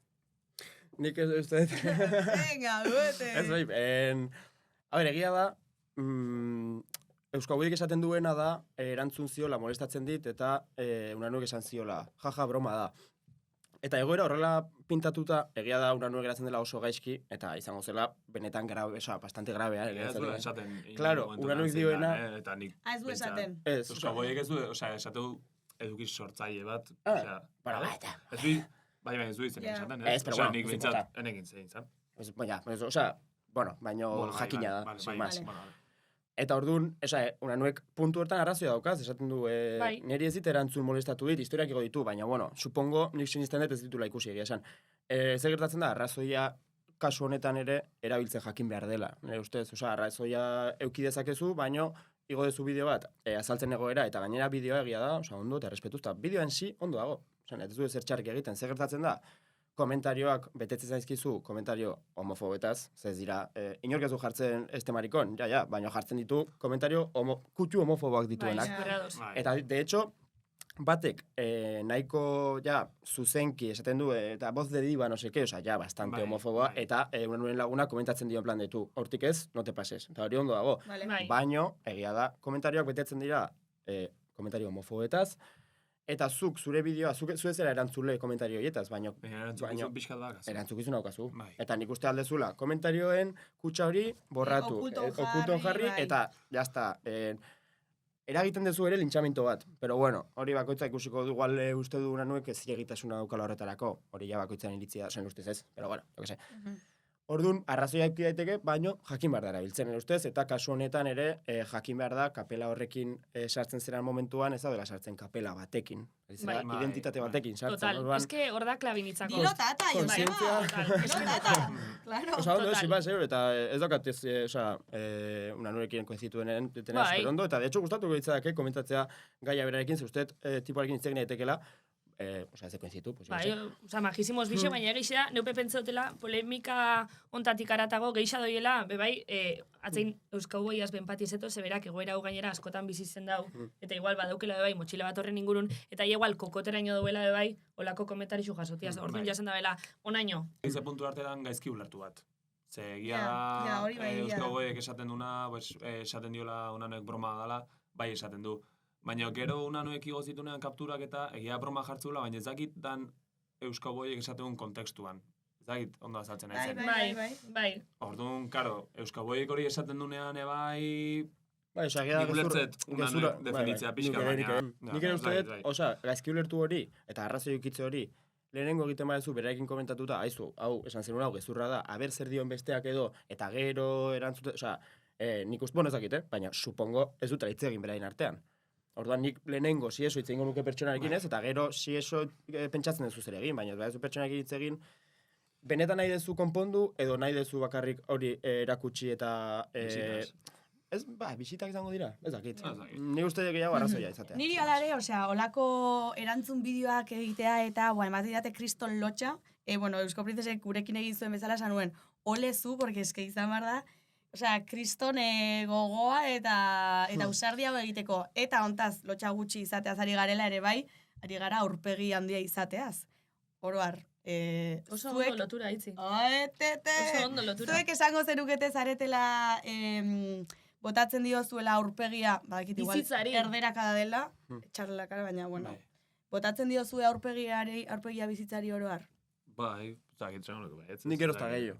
Nik ez dut. Venga, duete. Ez bai, a ber, egia da, Euskaboiek esaten duena da, erantzun ziola molestatzen dit, eta unanuek esan ziola, jaja, broma da. Eta egoera horrela pintatuta, egia da unanuek geratzen dela oso gaizki, eta izango zela, benetan grabe, oza, bastante grabea. Ez du esaten. Claro, unanuek dioena... Eta nik... Ez du esaten. Ez, Euskaboiek ez du, oza, esatu edukiz sortzaile bat. Bara, ez du, bai, ez du izen esaten, ez, pero bueno, nik bintzat, enegin zein, zan? Baina, oza, bueno, baino jakina da, sin más. Vale. Eta orduan, unanuek puntu hortan arrazioa daukaz, esaten du, niri ez dit erantzun molestatu dit, historiak igo ditu, baina, bueno, supongo, nik sinisten dut ez ditula ikusi egia esan. Zer gertatzen da, arrazoia kasu honetan ere erabiltzen jakin behar dela. Nire ustez, arrazoia euki dezakezu, baino, igo dezu bideo bat, azaltzen egoera, eta gainera bideoa egia da, ondo, eta errespetuz, eta bideoa ensi ondo dago. Ez du ezer txarrik egiten, zer gertatzen da, komentarioak betetzen zaizkizu, komentario homofobetaz, ez dira, inork ez du jartzen este marikon, baina jartzen ditu komentario kutxu homofoboak dituenak. Eta, de hecho, batek nahiko, zuzenki esaten du, eta voz de diva, no seke, bastante homofoboa, eta unanuren laguna komentatzen dio en plan de tu, hortik ez, no te pases. Eta hori ondo dago. Baino, egia da, komentarioak betetzen dira, komentario homofobetaz, eta zuk, zure bideoa, zu ez zera erantzule komentario hietaz, baina... Erantzukizun pixkat bakazu. Erantzukizun daukazu. Eta nik uste aldezula, komentarioen kutsa hori borratu, okulton jarri, eta jazta, eragiten dezu ere lintxamento bat. Pero bueno, hori bakoitza ikusiko du, igual uste du unanuek ez zilegitasuna daukala horretarako, hori ja bakoitzan iritzia, zen ustez ez, pero bueno, jo que se. Orduan, arrazoia eki daiteke, baino jakin behar da erabiltzen, ustez, eta kasu honetan ere jakin behar da kapela horrekin sartzen zeran momentuan, ez da dela sartzen kapela batekin. Identitate batekin sartzen. Total, eske hor da klabinitzako. Dilo tata, Konsientzia. Dilo tata, claro. Osa, ondo, sin más, eta ez daukat ez, unanurekin koinzituenen detena esperondo, eta de hecho gustatu gaitzak komentatzea gaia berarekin, ze usted tipoarekin itzegin daitekela, ez de koinzitu, pues bai, oza, majisimos bixe, baina egizia, neupe pentsotela, polemika ontatik aratago geixa doiela, bebai, atzein euskau boiaz benpati ezeto, zeberak egoera hau gainera askotan bizitzen dau, eta igual badaukela bebai, motxila bat horren ingurun, eta igual kokoteraino duela bebai, olako komentarixu jasotiaz, orduan jasen da bela, onaino. Eize puntu artean gaizki ulertu bat. Ze egia da, euskau boiek esaten duna, esaten diola unanuek broma dala, bai esaten du. Baina gero unanuek igozitunean kapturak eta egia broma jartzula, baina ez dakit dan euskau boiek esaten kontekstuan. Ez dakit ondo azaltzen nahi zen. Bai. Orduan, karo, euskau boiek hori esaten dunean ebai... Bai, oza, nik ulertzet unanuek definitzea pixka, baina... Nik ere uste dut, oza, gaizki ulertu hori, eta arrazoi ukitze hori, lehenengo egiten badezu berarekin komentatuta, aizu, hau, esan zenun hau, gezurra da, aber zer dion besteak edo, eta gero erantzute, oza, nik uste, bueno ez dakit, baina supongo ez dut hitz egin berain artean. Orduan nik lehenengo si eso hitz egingo nuke pertsonarekin ez, eta gero si eso pentsatzen duzu zer egin, baina ez badezu pertsonarekin hitz egin, benetan nahi dezu konpondu, edo nahi dezu bakarrik hori erakutsi eta... bisitak izango dira, ez dakit. Ni uste gehiago arrazoia izatea. Niri alare, osea, olako erantzun bideoak egitea eta, ematen didate kriston lotxa, Eusko Princesek gurekin egin zuen bezala esan nuen, olezu, porque eske izan behar da, osea, kriston gogoa eta usardia egiteko. Eta ontaz, lotxa gutxi izateaz ari garela ere bai, ari gara aurpegi handia izateaz. Oroar. Oso ondo lotura, itzi. Oso ondo lotura. Zuek esango zerukete zaretela botatzen diozuela aurpegia, badakit igual, erderakada dela, txarrela kara, baina, bueno. Botatzen diozue aurpegia bizitzari oroar. Bai, zagitzen hori bai. Nik erozta gehiago.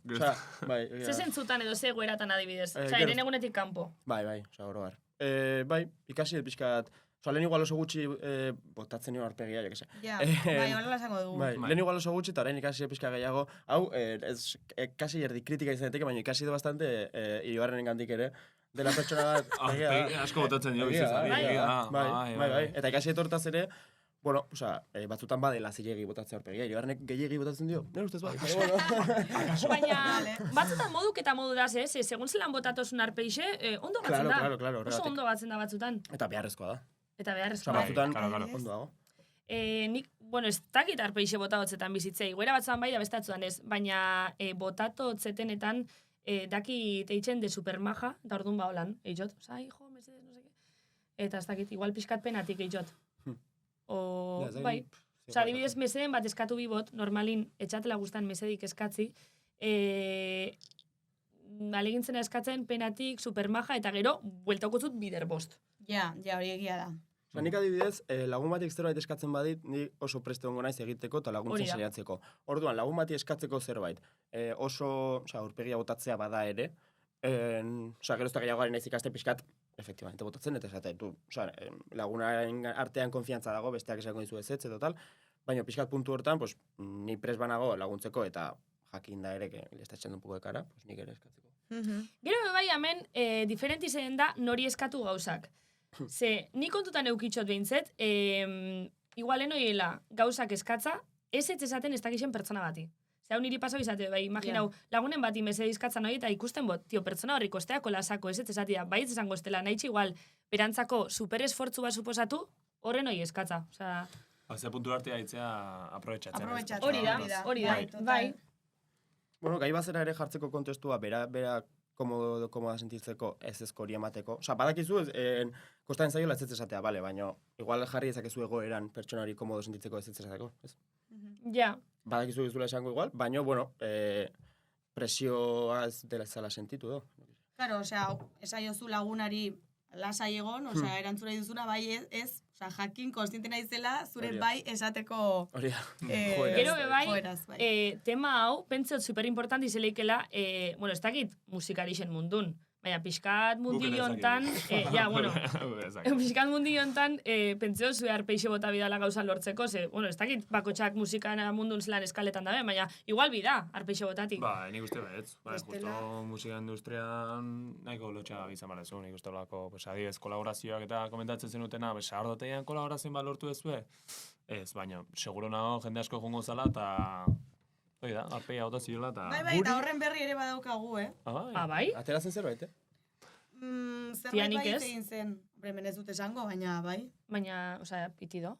Ze zentzutan edo ze goeratan adibidez. Eren egunetik kanpo. Bai, oroar. bai, ikasi pixkat, lehen igual oso gutxi botatzen nio arpegia, jo que se. Ja, bai, horrela esango dugu. Bai, lehen igual oso gutxi, eta orain ikasi pixka gehiago, hau, kasi erdi kritika izan daiteke, baina ikasi du bastante, Iribarrenen gandik ere, dela pertsona bat, asko botatzen dio bizitzari. Bai, eta ikasi etortaz ere, bueno, batzutan badela zilegi botatzea aurpegia, Iribarrenek gehiegi botatzen dio, nire ustez bai. Baina, batzutan moduk eta modu daz, segun zelan botatozun arpeixe, ondo batzen da. Claro, oso ondo batzen da batzutan. Eta beharrezkoa da. Eta beharrezkoa. Batzutan, ondo dago. Nik, bueno, ez dakit arpeixe botatotzetan bizitzei, goera batzuan bai da bestatzuan ez, baina botatotzetenetan dakit eitzen de supermaja, da orduan ba holan, eitzot, hijo, mesedez, no seke. Eta ez dakit, igual pixkat penatik eitzot. Bai. Adibidez, meseden bat eskatu bibot, normalin etxatela guztan mesedik eskatzi, alegintzena eskatzen penatik, supermaja, eta gero, bueltaukotut bider bost. Ja, hori egia da. Nik adibidez, lagun batik zerbait eskatzen badit, ni oso preste hongo naiz egiteko eta laguntzen saiatzeko. Orduan, lagun bati eskatzeko zerbait, oso, aurpegia botatzea bada ere, gero ez da gehiagoaren naiz ikaste pixkat, efektibamente botatzen, eta esate, lagunaren artean konfiantza dago, besteak esango dizu ez edo tal, baina pixkat puntu hortan, ni pres banago laguntzeko eta jakin da ere, lestatzen du un poco de cara, nik ere eskatzeko. Gero bai, hemen, diferenti zen da nori eskatu gauzak. Ze, ni kontutan eukitxot behintzet, igualen oiela gauzak eskatza, ez esaten ez dakixen pertsona bati. Ze hau niri paso izate, bai, imaginau, lagunen bati meze dizkatzen hori eta ikusten bot, pertsona horriko esteako lasako ez esatia, bai ez esango estela, nahitxe igual, berantzako superesfortzu bat suposatu, horren hori eskatza. Ze puntu artea hitzea aprobetxatzen. Hori da, bai. Bueno, gai bazera ere jartzeko kontestua, bera komoda sentitzeko ez hori emateko. Badakizu, kostain zaiola ez esatea, bale, baina igual jarri ezakezu egoeran pertsona hori komodo sentitzeko ez esateko, ez? Ja. Badakizu ez duela esango igual, baina, bueno, presioa ez dela ezala sentitu, do. Claro, esaiozu lagunari lasai egon, erantzuna duzuna bai ez, jakin konstiente naizela zure bai esateko gero bai, tema hau, pentseot superimportanti zeleikela, bueno, ez dakit musikarixen mundun, baina pixkat mundiliontan, pixkat mundiliontan, pentseot zure arpeixe bota bidala gauza lortzeko, bueno, ez dakit bakotxak musikana mundun zelan eskaletan dabe, baina igual bida arpeixe botatik. Ba, nik uste betz, justo musika industrian nahiko lotxa izan barezu, nik uste olako, adibidez, kolaborazioak eta komentatzen zenutena, sardotean kolaborazioen bat lortu dezue? Ez, baina, seguro nago jende asko jongo zala, eta hori da, arpeia hota ziola, eta... Bai, eta horren berri ere badaukagu, bai? Ateratzen zerbait, zerbait bai egin zen, bremen ez dut esango, baina bai. Baina, pitido?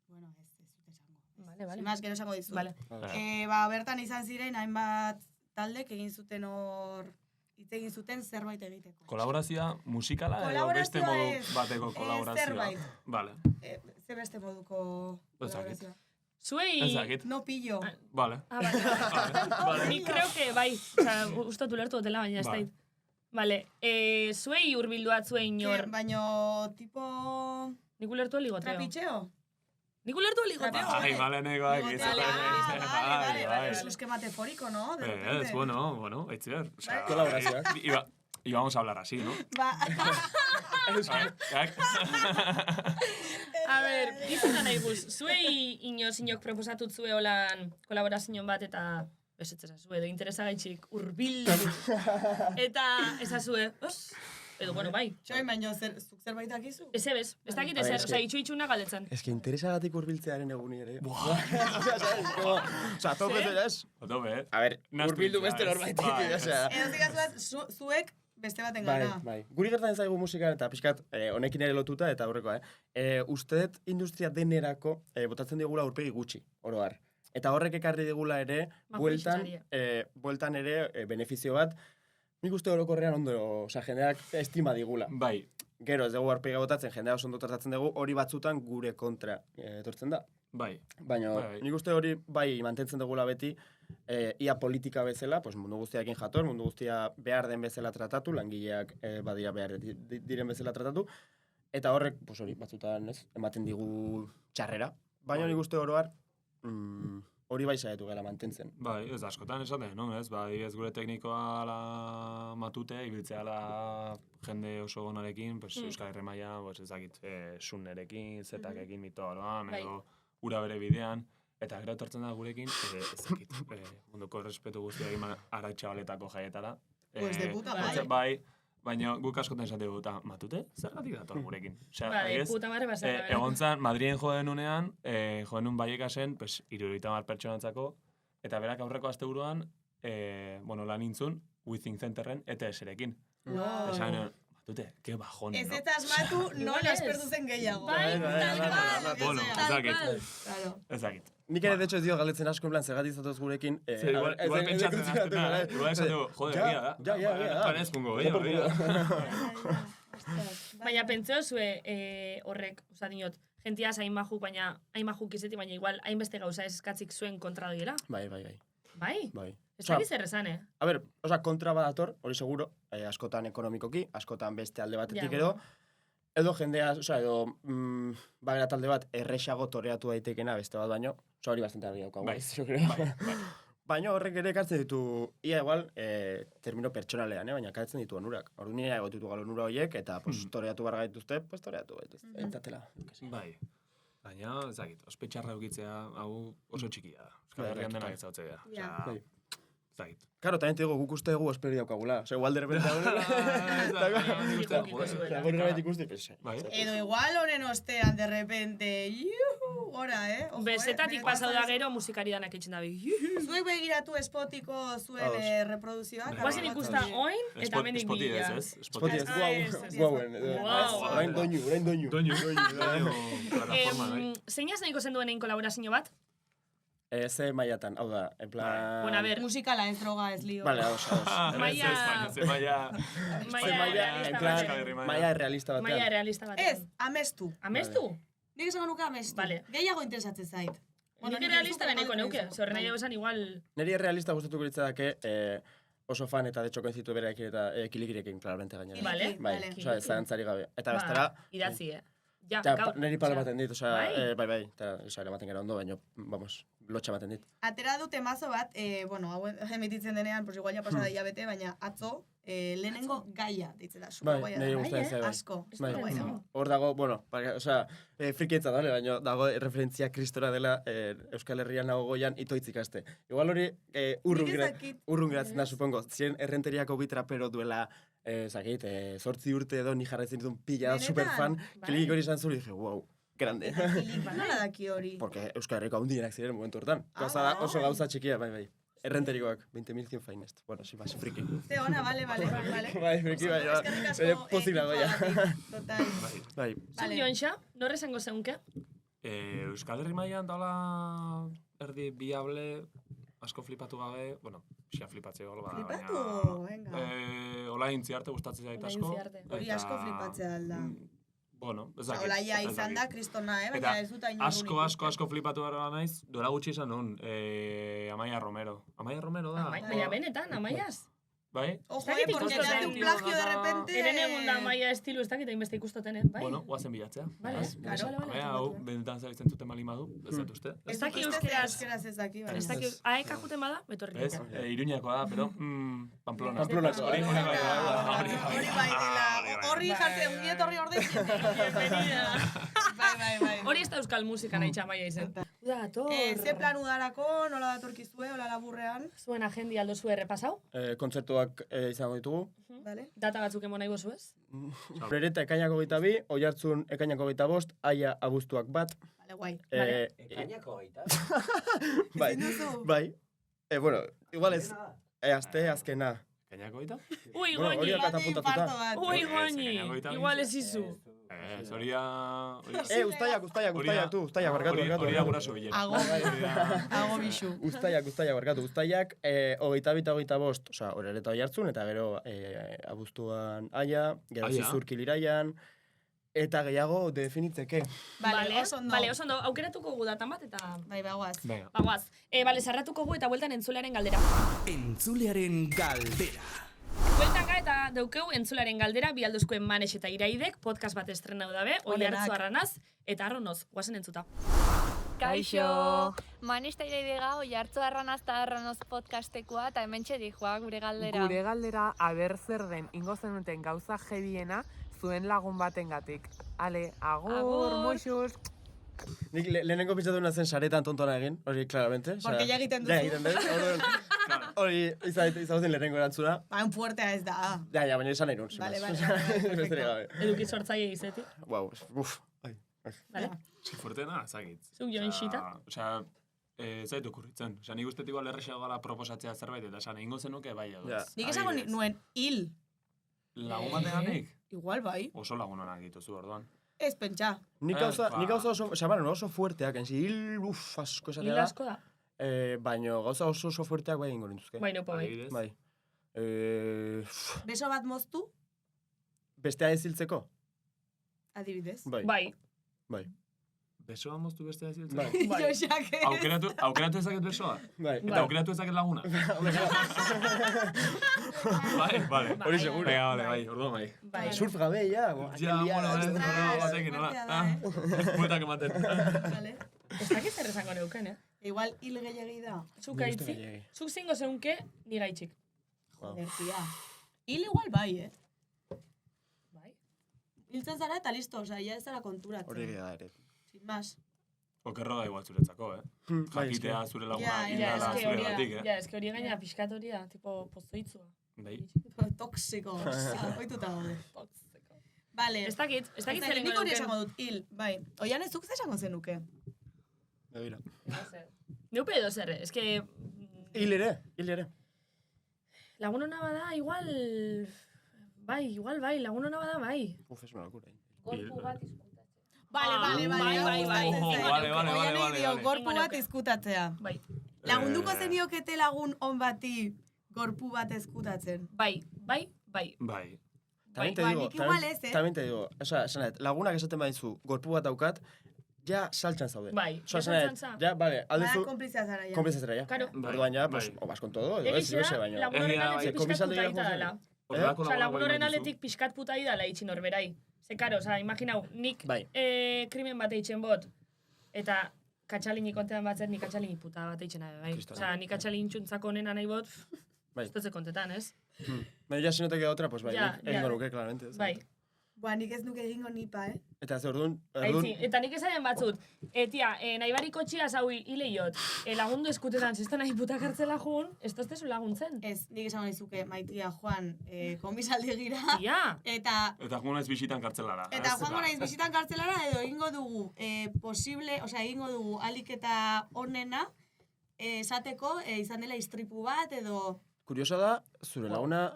Bueno, ez dut esango. Vale. Simaz, gero esango dizut. Vale. Bertan izan ziren, hainbat taldek egin zuten hor, hitz egin zuten zerbait egiteko. Kolaborazioa musikala edo beste modu bateko kolaborazioa? Zerbait. Vale. Ze beste moduko kolaborazioa? Zuei... No pillo. Vale. Vale. Ni creo que bai. Usto tulertu dutela, baina ez dait. Vale. Zuei urbilduat zuei inor. Baina, tipo... Nik ulertu eligoteo. Trapitxeo? Nik ulertu eligoteo. Vale, negoak. Vale. Es un esquema metafórico, ¿no? Es bueno, eitzer. Colaborazioak. Y vamos a hablar así, ¿no? Va. A ver, izan nahi guz, zuei inok proposatut zue holan kolaborazioan bat eta ez ezazue, edo interesagaitxik urbildu. Eta ezazue, edo bueno, bai. Txoin, baino, zuk zerbait dakizu? Ez ebez, ez dakit ezer, itxu-itxuna galdetzen. Ez que interesagatik urbiltzearen eguni ere. Tope ez? Tope, A ver, urbildu beste norbaitik. Edo zikazuat, zuek beste baten gana. Bai. Guri gertatzen zaigu musikan eta pixkat honekin ere lotuta eta aurrekoa, ustedet industria denerako botatzen digula aurpegi gutxi, oroar. Eta horrek ekarri digula ere, bueltan ere benefizio bat, nik uste orokorrean ondo, jendeak estima digula. Bai. Gero ez dugu aurpegi botatzen, jendea oso ondo tratatzen dugu, hori batzutan gure kontra etortzen da. Bai. Baina nik uste hori bai mantentzen dugula beti, ia politika bezala, mundu guztiakin jator, mundu guztia behar den bezala tratatu, langileak badira behar diren bezala tratatu, eta horrek, hori batzutan ematen digu txarrera. Baina nik uste oroar, hori bai saiatu gara mantentzen. Bai, ez askotan esaten, no? Ez, ez gure teknikoa ala matute, ibiltzea ala jende oso gonarekin, pues, Euskal Herri maila, pues, ezakit, sunerekin, zetakekin, mitoaroan, edo ura bere bidean, eta gero etortzen da gurekin, ezakit, munduko respetu guztia egin aratxabaletako jaietara. Pues de puta madre. Bai, baina guk askotan esate dugu, matute, zergatik dator gurekin? Bai, puta madre basara. Egon zan, Madrien joden unean, joden un Baiekasen, pues, 70 pertsonantzako, eta berak aurreko asteburuan, lan intzun, Withing Centerren, ETS-erekin. Esan, matute, que bajón, ez eta asmatu, nola espertu zen gehiago. Bai, tal Bueno, ezakit. Nik ere, de hecho, ez dio galetzen asko, en plan, zergatik zatoz gurekin. Igual pentsatzen aztetan, igual esan dugu, jode, egia da. Ja. Panezkungo, egia. Baina pentseo zue horrek, oza, dinot, gentiaz hain majuk, baina hain majuk izeti, baina igual hainbeste gauza ez eskatzik zuen kontra doiela. Bai. Bai? Ez da zer esan, A ber, kontra badator, hori seguro, askotan ekonomikoki, askotan beste alde batetik edo jendea, edo bagera talde bat errexago toreatu daitekena beste bat baino, hori bastante argi daukagu. Bai. Baina horrek ere ekartzen ditu, ia igual, termino pertsonalean, baina ekartzen ditu onurak. Ordu nire egotitu galo onura horiek, eta toreatu barra gaituzte, toreatu gaituzte. Entzatela. Bai. Baina, ezakit, ospetxarra eukitzea, hau oso txikia da. Euskal Herrian denak ezautze gara. Ezakit. Karo, también te digo, guk uste dugu esperi daukagula. Igual de repente Edo igual honen ostean, de repente, gora, Bezetatik pasau da gero musikari danak itxen dabi. Zuek begiratu Spotiko zuen reproduzioak. Guazen ikusta oin, eta mendik bila. Spoti ez, guauen. Orain doinu. Zeinaz nahiko zenduen egin kolaborazio bat? Ze mailatan, hau da, en plan... Bueno, a ver. Musikala, ez droga, ez lío. Vale, maia realista batean. Ez, amestu. Amestu? Nik esan nuke amestu. Vale. Gehiago interesatzen zait. Nik realista beneko neuke, horren nahi esan igual... Neri realista gustatuko litzateke oso fan eta de hecho koinzitu berekin eta kilikirekin, claramente gainera. Vale. Bai, oza, ez zarantzari gabe. Eta bestera... Idatzi, Neri palo baten dit, oza, bai, eta eramaten gara ondo, baina, vamos, lotxa baten dit. Atera dute mazo bat, hau emititzen denean, pues igual ya pasada hilabete, baina atzo, lehenengo gaia, ditzen da, super guaia. Neri gustatzen zaigu. Asko. Hor dago, bueno, oza, frikietza da, baina dago referentzia kristora dela Euskal Herrian nago goian itoitz ikaste. Igual hori urrun geratzen da, supongo, ziren errenteriako bitrapero duela, zakit, 8 urte edo ni jarraitzen ditun pila superfan, kilik hori izan zuri, dije, wow, grande. Nola daki hori? Porque Euskal Herriko handienak ziren momentu hortan. Oso gauza txikia, bai. Errenterikoak, 20.000 finest. Bueno, si vas, friki. Ze ona, vale. Bai, friki, bai, bere pozik dago ya. Total. Bai. Zuk Jontxa, norre zango zeunke? Euskal Herri mailan daula erdi biable, asko flipatu gabe, bueno, xia flipatzea golo bada, baina... Flipatu, venga. Ola intziarte gustatzen zait asko. Hori asko flipatzea alda. Bueno, ezakit. Ola ja izan da, kristona, baina ez dut hain Asko flipatu gara naiz, duela gutxi izan nun, Amaia Romero. Amaia Romero da? Baina benetan, Amaiaz? Bai? Ojo, porque le hace un plagio de repente... Eren egun da Amaia estilu ez dakit hainbeste ikustoten, bai? Bueno, guazen bilatzea. Vale, claro. Amaia, hau, benetan zabitzen zuten malimadu, ez dut uste. Ez daki euskeraz. Ez daki, bai. Ez daki, aeka juten bada, betorri Ez, Iruñakoa da, pero Pamplona. Hori bai, horri jartzen, ungiet horri ordein. Bienvenida. Bai. Hori ez da euskal musika nahi txamaia izen. Ze plan udarako, nola datorkizue, hola laburrean? Zuen agendi aldo zue errepasau? Kontzertuak izango ditugu. Data batzuk emon nahi bozu ez? Bereta ekainako 22, Oiartzun ekainako 25, Aia abuztuak 1. Vale, guai. Ekainako 22? Bai. Bueno, igual ez, aste azkena. Ekainako 22? Ui, goñi! Ui, goñi! Igual ez izu. Zoria... Uztaiak, barkatu. Hori da guraso bilen. Ago bixu. Uztaiak, barkatu. Uztaiak, 22-25, oza, horreleta Oiartzun, eta gero abuztuan Aia, gero Zizurkil iraian, eta gehiago definitzeke. Bale, oso ondo. Aukeratuko gu datan bat, eta... Bai, bagoaz. Bagoaz. Bale, zarratuko gu eta bueltan entzulearen galdera. Entzulearen galdera. Bueltaka eta daukeu entzularen galdera, bialduzkoen Manex eta Iraidek, podcast bat estrenau dabe, Oiartzu Arranaz, eta Arronoz, guazen entzuta. Kaixo! Manista iraide gau, jartzo arranazta arranoz podcastekoa, eta hementxe dijoa gure galdera. Gure galdera aber zer den ingo zenuten gauza jediena zuen lagun batengatik. Ale, agur, moixuz! Nik lehenengo pentsatu zen saretan tontona egin, hori, claramente. Porque ya egiten duzu. Ja egiten dut. Hori, izagozen lehenengo erantzuna. Un fuertea ez da. Ja, baina izan nahi nun. Vale. Besterik gabe. Eduki sortzaile izetik. Wow, uf. Vale. Si fuertena, zagit. Zuk joan xita. Osea, zaitu okurritzen. Osea, nik uste igual errexago gala proposatzea zerbait, eta esan, egingo zenuke bai edo. Nik esango nuen hil. Lagun bateganik? Igual bai. Oso lagunonak dituzu, orduan. Ez pentsa. Nik gauza oso, osea, oso fuerteak, enzi, hil, asko esatea da. Hil asko da. Baina gauza oso fuerteak bai egingo nintuzke. Bai, nopo bai. Bai. Beso bat moztu, Bestea ez hiltzeko? adibidez. Bai. Besoa moztu bestea ziltzen? Bai. Joxak ez. Aukeratu ezaket besoa? Bai. Eta aukeratu ezaket laguna? Bai, vale. Hori seguro. Venga, vale, bai, orduan bai. Bai. Surf gabe, ja. Ja, bueno, batekin, nola? Bueltak ematen. Vale. Ez dakit zer esango neuken, Igual hil gehiagi da. Zuk gaitzi, zuk zingo zeunke, ni gaitxik. Joder, tia. Hil igual bai, Bai? Hiltzen zara eta listo, osea, ya ez zara konturatzen. Hori egia ere. Sin más. Okerro da igual zuretzako, Jakitea zure laguna hildala zure batik, Ja, eske hori gaina pixkat hori da, tipo pozoitzua. Bai. Tóxico. Oituta gaude. Vale. Ez dakit zer Nik hori neuken. esango dut, hil, bai. Oian ez duk esango zenuke. Begira. Neupe edo zer, eske... Hil ere. Lagun hona bada, igual... Bai, lagun hona bada, bai. Uf, es una locura. Gorpu bat izkutatzen. Vale. Bai. Oian dio, gorpu bat izkutatzea. Bai. Lagunduko zeniokete lagun on bati gorpu bat ezkutatzen. Bai. Bai. También te digo, osea, esanet, lagunak esaten badizu, gorpu bat daukat, ja saltxan zaude. Bai, Osea, saltxan esanet, ja, vale, aldezu, Komplizia zara ya. konplizia zera, ja. Karo. Orduan ja, pues, o vas con todo, edo ez, Egizea, baina. lagun horren aldetik pixkat komisaldegira puta dala. Horrelako Osa, lagun horren dituzu. aldetik pixkat puta dala itxin horberai. Ze, karo, osa, imaginau, nik Bai. krimen bat eitzen bot, eta katxalini kontean batzet, nik katxalini puta bat eitzen nahi, bai. Kristona. Osa, nik katxalini txuntzako onena nahi bot, Bai. ez dutze kontetan, ez? Baina ja, si no te queda otra, pues bai, Ja, nik egingo ja. nuke, claramente. ez. Bai. Nik ez nuke egingo nipa, Eta ze orduan, Aitzi, eta nik esaien batzut, tia, nahi bariko txia zaui hileiot, lagundu eskutetan, zesto nahi puta kartzela jun, ez toztezu laguntzen. Ez, nik esango nizuke maitia Juan komisaldegira. Tia! Eta Joan naiz bisitan kartzelara. joango naiz bisitan kartzelara edo egingo dugu egingo dugu alik eta onena esateko izan dela istripu bat edo... kurioso da, zure laguna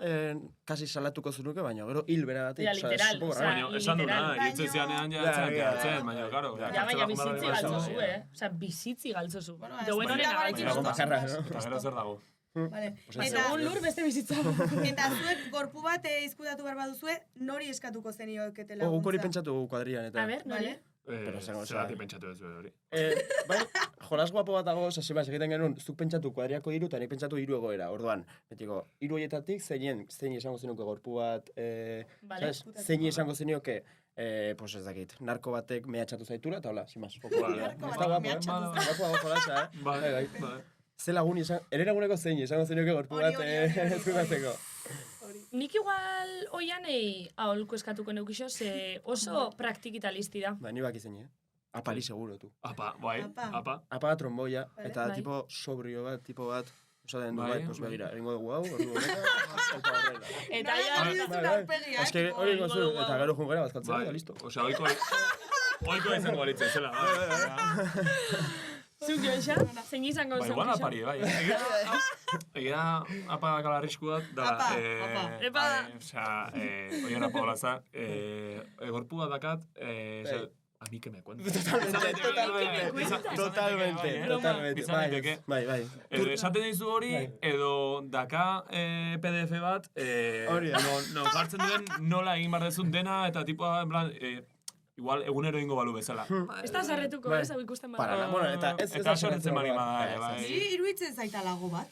kasi salatuko zenuke, baina gero hil beragatik. Ja, literal, osea, Baina, esan duna, literal. iritze zianean ja, Ja, baina, karo. Ja, baina bizitzi galtzozu, Osa, bizitzi galtzozu. Bueno, Deuen horren barekin Lagun agaitzi. bakarra, no? Eta gero zer dago. Vale. Pues Eta Segun lur beste bizitza. eta zuek gorpu bat izkutatu behar baduzue, nori eskatuko zeniokete Guk hori laguntza. pentsatu kuadrian, eta... A ber, nori? Vale. Pero zengo, Zergatik pentsatu ez hori. Bai, jolas guapo bat dago, sasibaz, egiten genuen, zuk pentsatu kuadriako hiru, eta nik pentsatu hiru egoera. Orduan, betiko, hiru horietatik, zein esango zenuke gorpu bat, Vale. zein esango zenioke, pues ez dakit, narko batek mehatxatu zaitura, eta hola, sin más. Narko batek mehatxatu Guapo dago jolasa, Bai. Ze lagun ere laguneko zein esango zenioke gorpu bat Hori. ezkutatzeko. Nik igual oianei aholko eskatuko neukixo, ze oso praktikitalisti da. Ba, ni baki zein, Apari seguro, tu. Apa, bai, Apa. apa. Apa da tromboia, eta Bai. tipo sobrio bat, tipo bat, esaten du, Bai, bai, pues bai. begira, egingo dugu hau, ordu honetan, eta horrela. Eta Nola ja, jarri duzun aurpegia, Ez que hori egingo zu, eta gero jungera bazkaltzea, Bai, eta listo. osea, oiko izango balitzen zela. zuk joan xa, zein izango Ba, igual zeukixo. apari, bai. Egia apa dakala arrisku bat, da, Apa. Epa. osea, oian apa holaza, gorpu bat dakat, a mi que me cuenta. Totalmente. Bai. Edo esaten dizu hori, edo daka PDF bat, Hori da. non jartzen duen nola egin behar dezun dena, eta tipoa, en plan, igual egunero ingo balu bezala. Ez da zarretuko, Bai. ez, hau ikusten Para, bada. bueno, eta ez Eta sortzen bali bada, bai. Niri iruditzen zaita lago bat.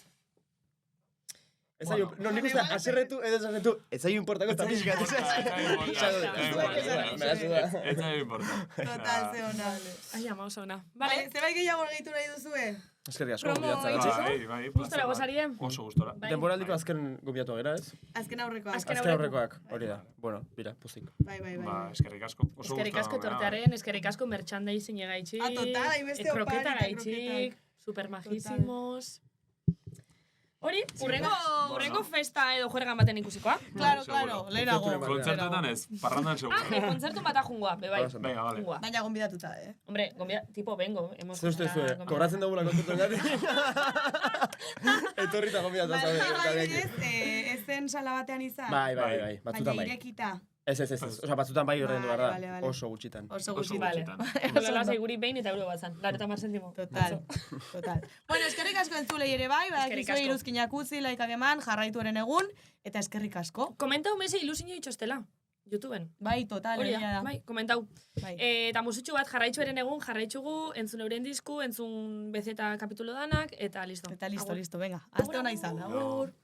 No, nik uste, aserretu edo esasetu, ez zaio importako eta pixkat. Ez zaio importa. Total, ze ona. Ai, ama, oso ona. Vale, zerbait gehiago gehitu nahi duzue? Eskerrik asko, Promo gobiatza. Bai, Gustora gozarien? Oso gustora. Denboraldiko azken gobiatu gera, ez? Azken aurrekoak. Azken aurrekoak, hori da. Bueno, bira, pozik. Bai. Ba, eskerrik asko. Eskerrik asko tortearen, eskerrik asko merchandising egaitxik. Total, hainbeste kroketa opari eta gaitxik, supermajísimos. Hori, urrengo festa edo juergan baten ikusikoa. Claro, lehenago. Kontzertuetan ez, parrandan seguro. Kontzertu bata jungoa, bebai. Venga, vale. Baina gonbidatuta, Hombre, tipo, vengo. Zer uste zuen, kobratzen dugula kontzertuen gati? Etorrita gonbidatuta zabe. Ez zen sala batean izan? Bai, batzutan bai. Baina irekita. Ez. Osa, batzutan bai horrein du, Vale. da. Oso gutxitan. Oso gutxitan. Lola seguri behin eta euro batzan. Lareta mar sentimo. Total. Bueno, eskerrik asko entzulei ere bai, badakizue iruzkinak utzi, laikak eman, jarraitu eren egun, eta eskerrik asko. Komentau meze ilusinio itxostela. YouTubeen. Bai, total, hori da. Bai, komentau. Bai. Eta musutxu bat jarraitzu eren egun, jarraitzugu, entzun euren disku, entzun bezeta kapitulo danak, eta listo. Eta listo, venga. Azte hona izan. Agur.